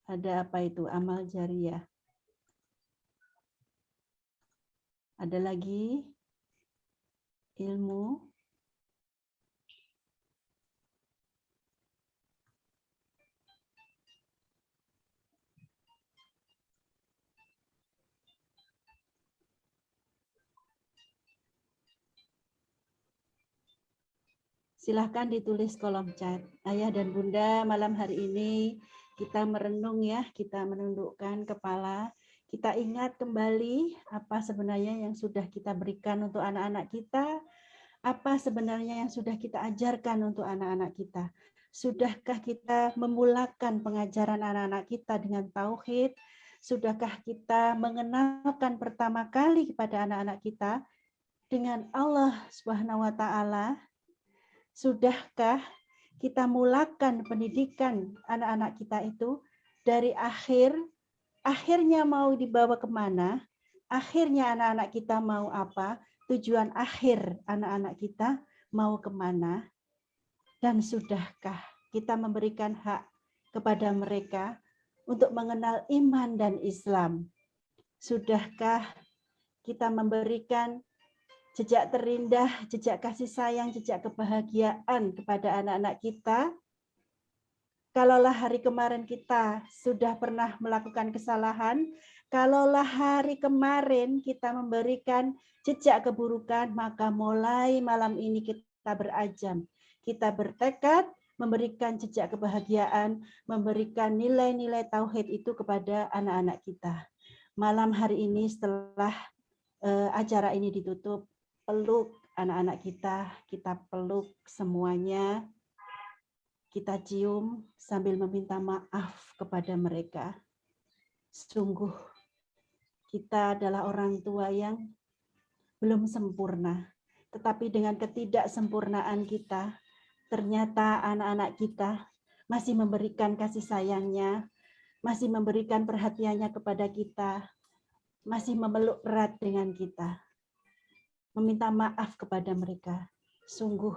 Ada apa itu? Amal jariah. Ada lagi? Ilmu. Silahkan ditulis kolom chat. Ayah dan bunda, malam hari ini kita merenung ya, kita menundukkan kepala. Kita ingat kembali apa sebenarnya yang sudah kita berikan untuk anak-anak kita, apa sebenarnya yang sudah kita ajarkan untuk anak-anak kita. Sudahkah kita memulakan pengajaran anak-anak kita dengan tauhid? Sudahkah kita mengenalkan pertama kali kepada anak-anak kita dengan Allah Subhanahu wa taala? Sudahkah kita mulakan pendidikan anak-anak kita itu dari akhirnya mau dibawa kemana, akhirnya anak-anak kita mau apa, tujuan akhir anak-anak kita mau kemana, dan sudahkah kita memberikan hak kepada mereka untuk mengenal iman dan Islam? Sudahkah kita memberikan jejak terindah, jejak kasih sayang, jejak kebahagiaan kepada anak-anak kita? Kalaulah hari kemarin kita sudah pernah melakukan kesalahan, kalaulah hari kemarin kita memberikan jejak keburukan, maka mulai malam ini kita berazam. Kita bertekad memberikan jejak kebahagiaan, memberikan nilai-nilai tauhid itu kepada anak-anak kita. Malam hari ini setelah acara ini ditutup, peluk anak-anak kita peluk semuanya, kita cium sambil meminta maaf kepada mereka. Sungguh kita adalah orang tua yang belum sempurna, tetapi dengan ketidaksempurnaan kita, ternyata anak-anak kita masih memberikan kasih sayangnya, masih memberikan perhatiannya kepada kita, masih memeluk erat dengan kita. Meminta maaf kepada mereka. Sungguh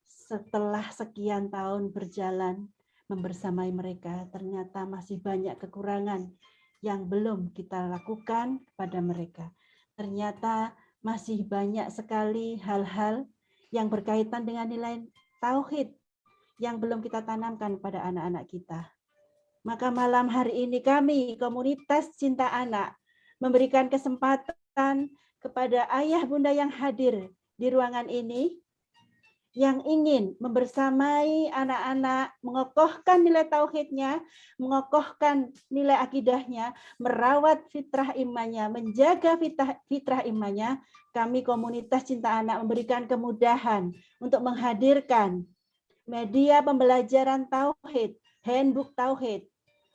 setelah sekian tahun berjalan membersamai mereka, ternyata masih banyak kekurangan yang belum kita lakukan kepada mereka. Ternyata masih banyak sekali hal-hal yang berkaitan dengan nilai tauhid yang belum kita tanamkan pada anak-anak kita. Maka malam hari ini kami, komunitas Cinta Anak, memberikan kesempatan kepada ayah bunda yang hadir di ruangan ini yang ingin membersamai anak-anak, mengokohkan nilai tauhidnya, mengokohkan nilai akidahnya, merawat fitrah imannya, menjaga fitrah imannya. Kami komunitas Cinta Anak memberikan kemudahan untuk menghadirkan media pembelajaran tauhid, handbook tauhid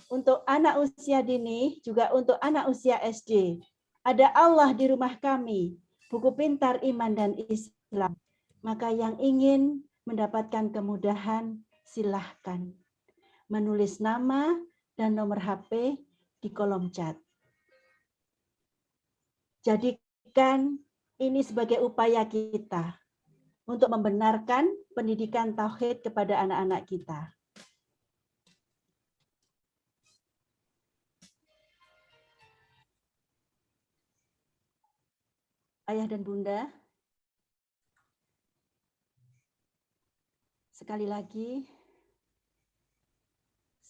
untuk anak usia dini, juga untuk anak usia SD. Ada Allah di rumah kami, buku pintar iman dan Islam. Maka yang ingin mendapatkan kemudahan, silahkan menulis nama dan nomor HP di kolom chat. Jadikan ini sebagai upaya kita untuk membenarkan pendidikan tauhid kepada anak-anak kita. Ayah dan bunda, sekali lagi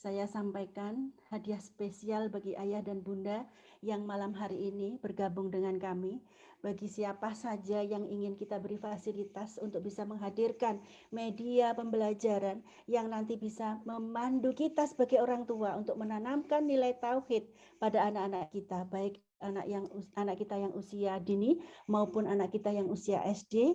saya sampaikan hadiah spesial bagi ayah dan bunda yang malam hari ini bergabung dengan kami. Bagi siapa saja yang ingin kita beri fasilitas untuk bisa menghadirkan media pembelajaran yang nanti bisa memandu kita sebagai orang tua untuk menanamkan nilai tauhid pada anak-anak kita, baik anak kita yang usia dini maupun anak kita yang usia SD,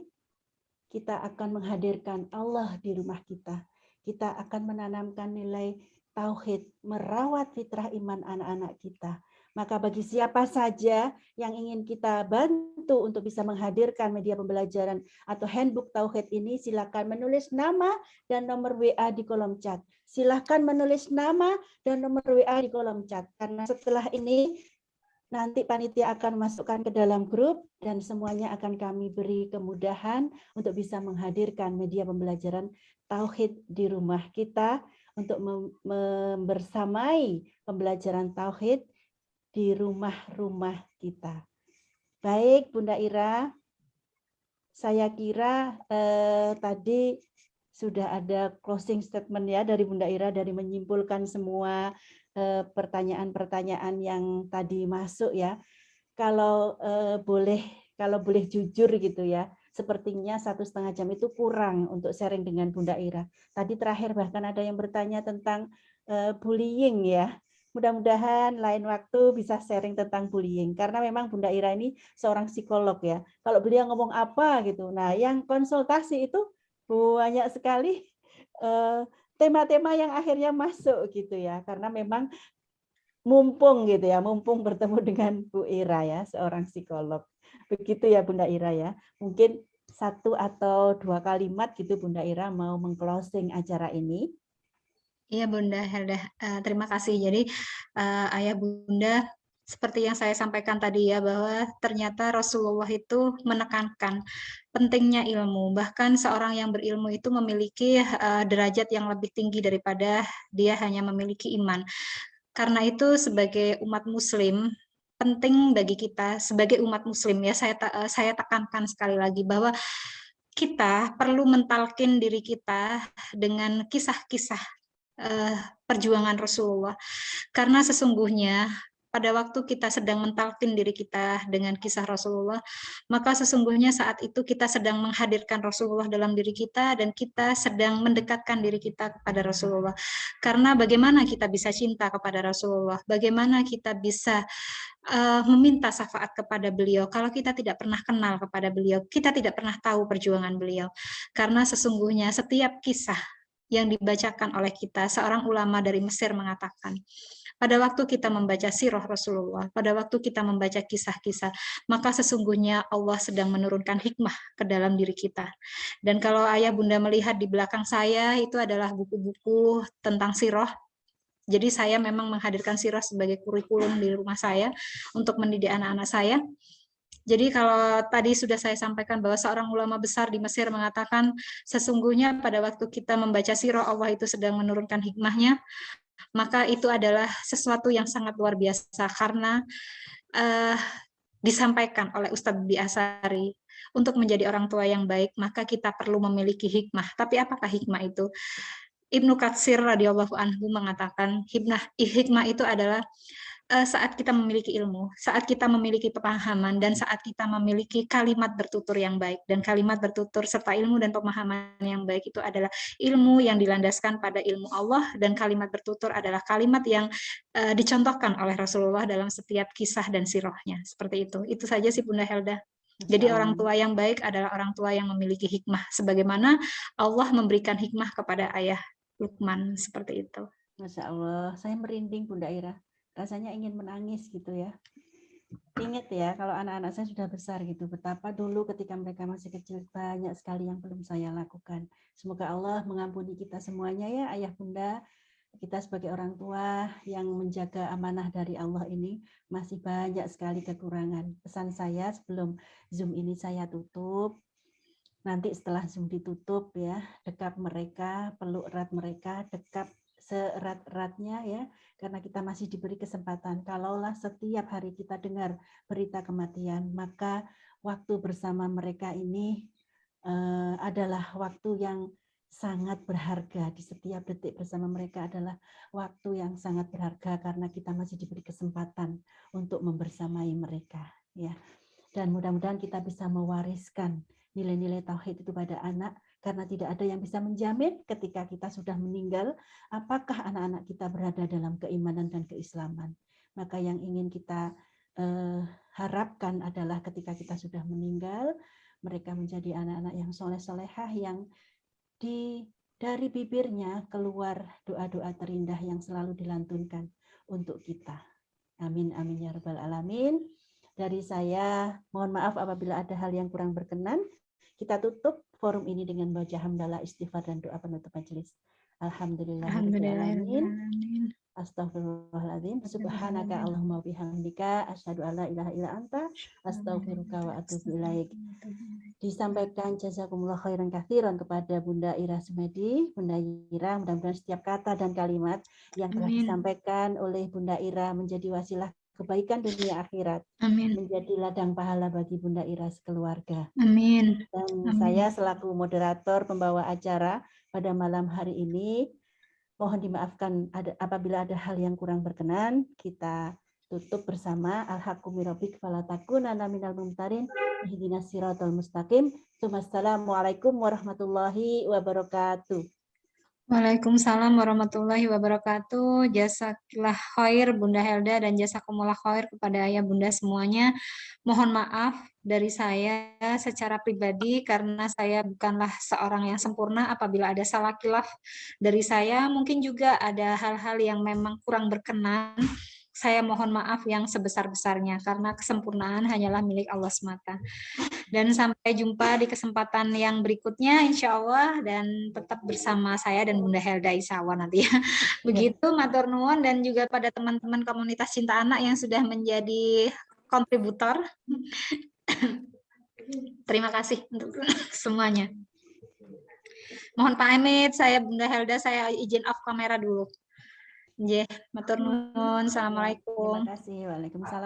kita akan menghadirkan Allah di rumah kita. Kita akan menanamkan nilai tauhid, merawat fitrah iman anak-anak kita. Maka bagi siapa saja yang ingin kita bantu untuk bisa menghadirkan media pembelajaran atau handbook tauhid ini, silakan menulis nama dan nomor WA di kolom chat. Silakan menulis nama dan nomor WA di kolom chat. Karena setelah ini nanti panitia akan masukkan ke dalam grup dan semuanya akan kami beri kemudahan untuk bisa menghadirkan media pembelajaran tauhid di rumah kita untuk membersamai pembelajaran tauhid di rumah-rumah kita. Baik, Bunda Ira, saya kira tadi sudah ada closing statement ya dari Bunda Ira, dari menyimpulkan semua pertanyaan-pertanyaan yang tadi masuk ya. Kalau boleh jujur gitu ya, sepertinya 1,5 jam itu kurang untuk sharing dengan Bunda Ira. Tadi terakhir bahkan ada yang bertanya tentang bullying ya. Mudah-mudahan lain waktu bisa sharing tentang bullying. Karena memang Bunda Ira ini seorang psikolog ya. Kalau beliau ngomong apa gitu, nah yang konsultasi itu banyak sekali tema-tema yang akhirnya masuk gitu ya. Karena memang mumpung gitu ya, mumpung bertemu dengan Bu Ira ya, seorang psikolog. Begitu ya Bunda Ira ya. Mungkin 1 atau 2 kalimat gitu Bunda Ira mau meng-closing acara ini. Iya Bunda Helda, terima kasih. Jadi Ayah Bunda, seperti yang saya sampaikan tadi ya, bahwa ternyata Rasulullah itu menekankan pentingnya ilmu. Bahkan seorang yang berilmu itu memiliki derajat yang lebih tinggi daripada dia hanya memiliki iman. Karena itu sebagai umat Muslim, penting bagi kita sebagai umat Muslim ya, saya tekankan sekali lagi bahwa kita perlu mentalkin diri kita dengan kisah-kisah perjuangan Rasulullah. Karena sesungguhnya pada waktu kita sedang mentalkin diri kita dengan kisah Rasulullah, maka sesungguhnya saat itu kita sedang menghadirkan Rasulullah dalam diri kita dan kita sedang mendekatkan diri kita kepada Rasulullah. Karena bagaimana kita bisa cinta kepada Rasulullah? Bagaimana kita bisa meminta syafaat kepada beliau kalau kita tidak pernah kenal kepada beliau, kita tidak pernah tahu perjuangan beliau. Karena sesungguhnya setiap kisah yang dibacakan oleh kita, seorang ulama dari Mesir mengatakan, pada waktu kita membaca sirah Rasulullah, pada waktu kita membaca kisah-kisah, maka sesungguhnya Allah sedang menurunkan hikmah ke dalam diri kita. Dan kalau ayah bunda melihat di belakang saya, itu adalah buku-buku tentang sirah. Jadi saya memang menghadirkan sirah sebagai kurikulum di rumah saya untuk mendidik anak-anak saya. Jadi kalau tadi sudah saya sampaikan bahwa seorang ulama besar di Mesir mengatakan sesungguhnya pada waktu kita membaca sirah Allah itu sedang menurunkan hikmahnya, maka itu adalah sesuatu yang sangat luar biasa karena disampaikan oleh Ustadz Biasari untuk menjadi orang tua yang baik maka kita perlu memiliki hikmah. Tapi apakah hikmah itu? Ibnu Katsir radhiyallahu anhu mengatakan hikmah itu adalah saat kita memiliki ilmu, saat kita memiliki pemahaman, dan saat kita memiliki kalimat bertutur yang baik. Dan kalimat bertutur serta ilmu dan pemahaman yang baik itu adalah ilmu yang dilandaskan pada ilmu Allah, dan kalimat bertutur adalah kalimat yang dicontohkan oleh Rasulullah dalam setiap kisah dan sirahnya. Seperti itu. Itu saja sih Bunda Helda. Jadi orang tua yang baik adalah orang tua yang memiliki hikmah. Sebagaimana Allah memberikan hikmah kepada ayah Luqman. Seperti itu. Masya Allah, saya merinding Bunda Ira. Rasanya ingin menangis gitu ya. Ingat ya, kalau anak-anak saya sudah besar gitu, betapa dulu ketika mereka masih kecil banyak sekali yang belum saya lakukan. Semoga Allah mengampuni kita semuanya ya, ayah bunda. Kita sebagai orang tua yang menjaga amanah dari Allah ini masih banyak sekali kekurangan. Pesan saya sebelum Zoom ini saya tutup, nanti setelah Zoom ditutup ya, dekap mereka, peluk erat mereka, dekap seerat-eratnya ya, karena kita masih diberi kesempatan. Kalaulah setiap hari kita dengar berita kematian, maka waktu bersama mereka ini adalah waktu yang sangat berharga. Di setiap detik bersama mereka adalah waktu yang sangat berharga karena kita masih diberi kesempatan untuk membersamai mereka, ya. Dan mudah-mudahan kita bisa mewariskan nilai-nilai tauhid itu pada anak, karena tidak ada yang bisa menjamin ketika kita sudah meninggal apakah anak-anak kita berada dalam keimanan dan keislaman. Maka yang ingin kita harapkan adalah ketika kita sudah meninggal, mereka menjadi anak-anak yang soleh-solehah, yang dari bibirnya keluar doa-doa terindah yang selalu dilantunkan untuk kita. Amin, amin ya rabbal alamin. Dari saya, mohon maaf apabila ada hal yang kurang berkenan. Kita tutup forum ini dengan baca hamdalah, istighfar, dan doa penutup majelis. Alhamdulillahirrahmanirrahim. Astaghfirullahaladzim. Subhanaka Allahumma bihamdika. Asyhadu an la ilaha illa anta. Astaghfiruka wa atubu ilaik. Disampaikan jazakumullah khairan katsiran kepada Bunda Ira Sumedi. Bunda Ira, mudah-mudahan setiap kata dan kalimat yang telah disampaikan oleh Bunda Ira menjadi wasilah kebaikan dunia akhirat. Amin. Menjadi ladang pahala bagi Bunda Ira sekeluarga. Amin. Dan saya selaku moderator pembawa acara pada malam hari ini, mohon dimaafkan apabila ada hal yang kurang berkenan. Kita tutup bersama al-haqqu mirabbik fala takunanna minal mumtarin ihdinas siratal mustaqim. Wassalamualaikum warahmatullahi wabarakatuh. Waalaikumsalam warahmatullahi wabarakatuh. Jazakallah khair Bunda Helda dan jazakumullah khair kepada ayah bunda semuanya. Mohon maaf dari saya secara pribadi karena saya bukanlah seorang yang sempurna. Apabila ada salah khilaf dari saya, mungkin juga ada hal-hal yang memang kurang berkenan. Saya mohon maaf yang sebesar-besarnya karena kesempurnaan hanyalah milik Allah semata. Dan sampai jumpa di kesempatan yang berikutnya insya Allah, dan tetap bersama saya dan Bunda Helda insya Allah nanti ya. Begitu matur nuwun, dan juga pada teman-teman komunitas Cinta Anak yang sudah menjadi kontributor. Terima kasih untuk semuanya. Mohon pamit, saya Bunda Helda, saya izin off kamera dulu. Matur nuwun. Assalamualaikum. Terima kasih. Waalaikumsalam.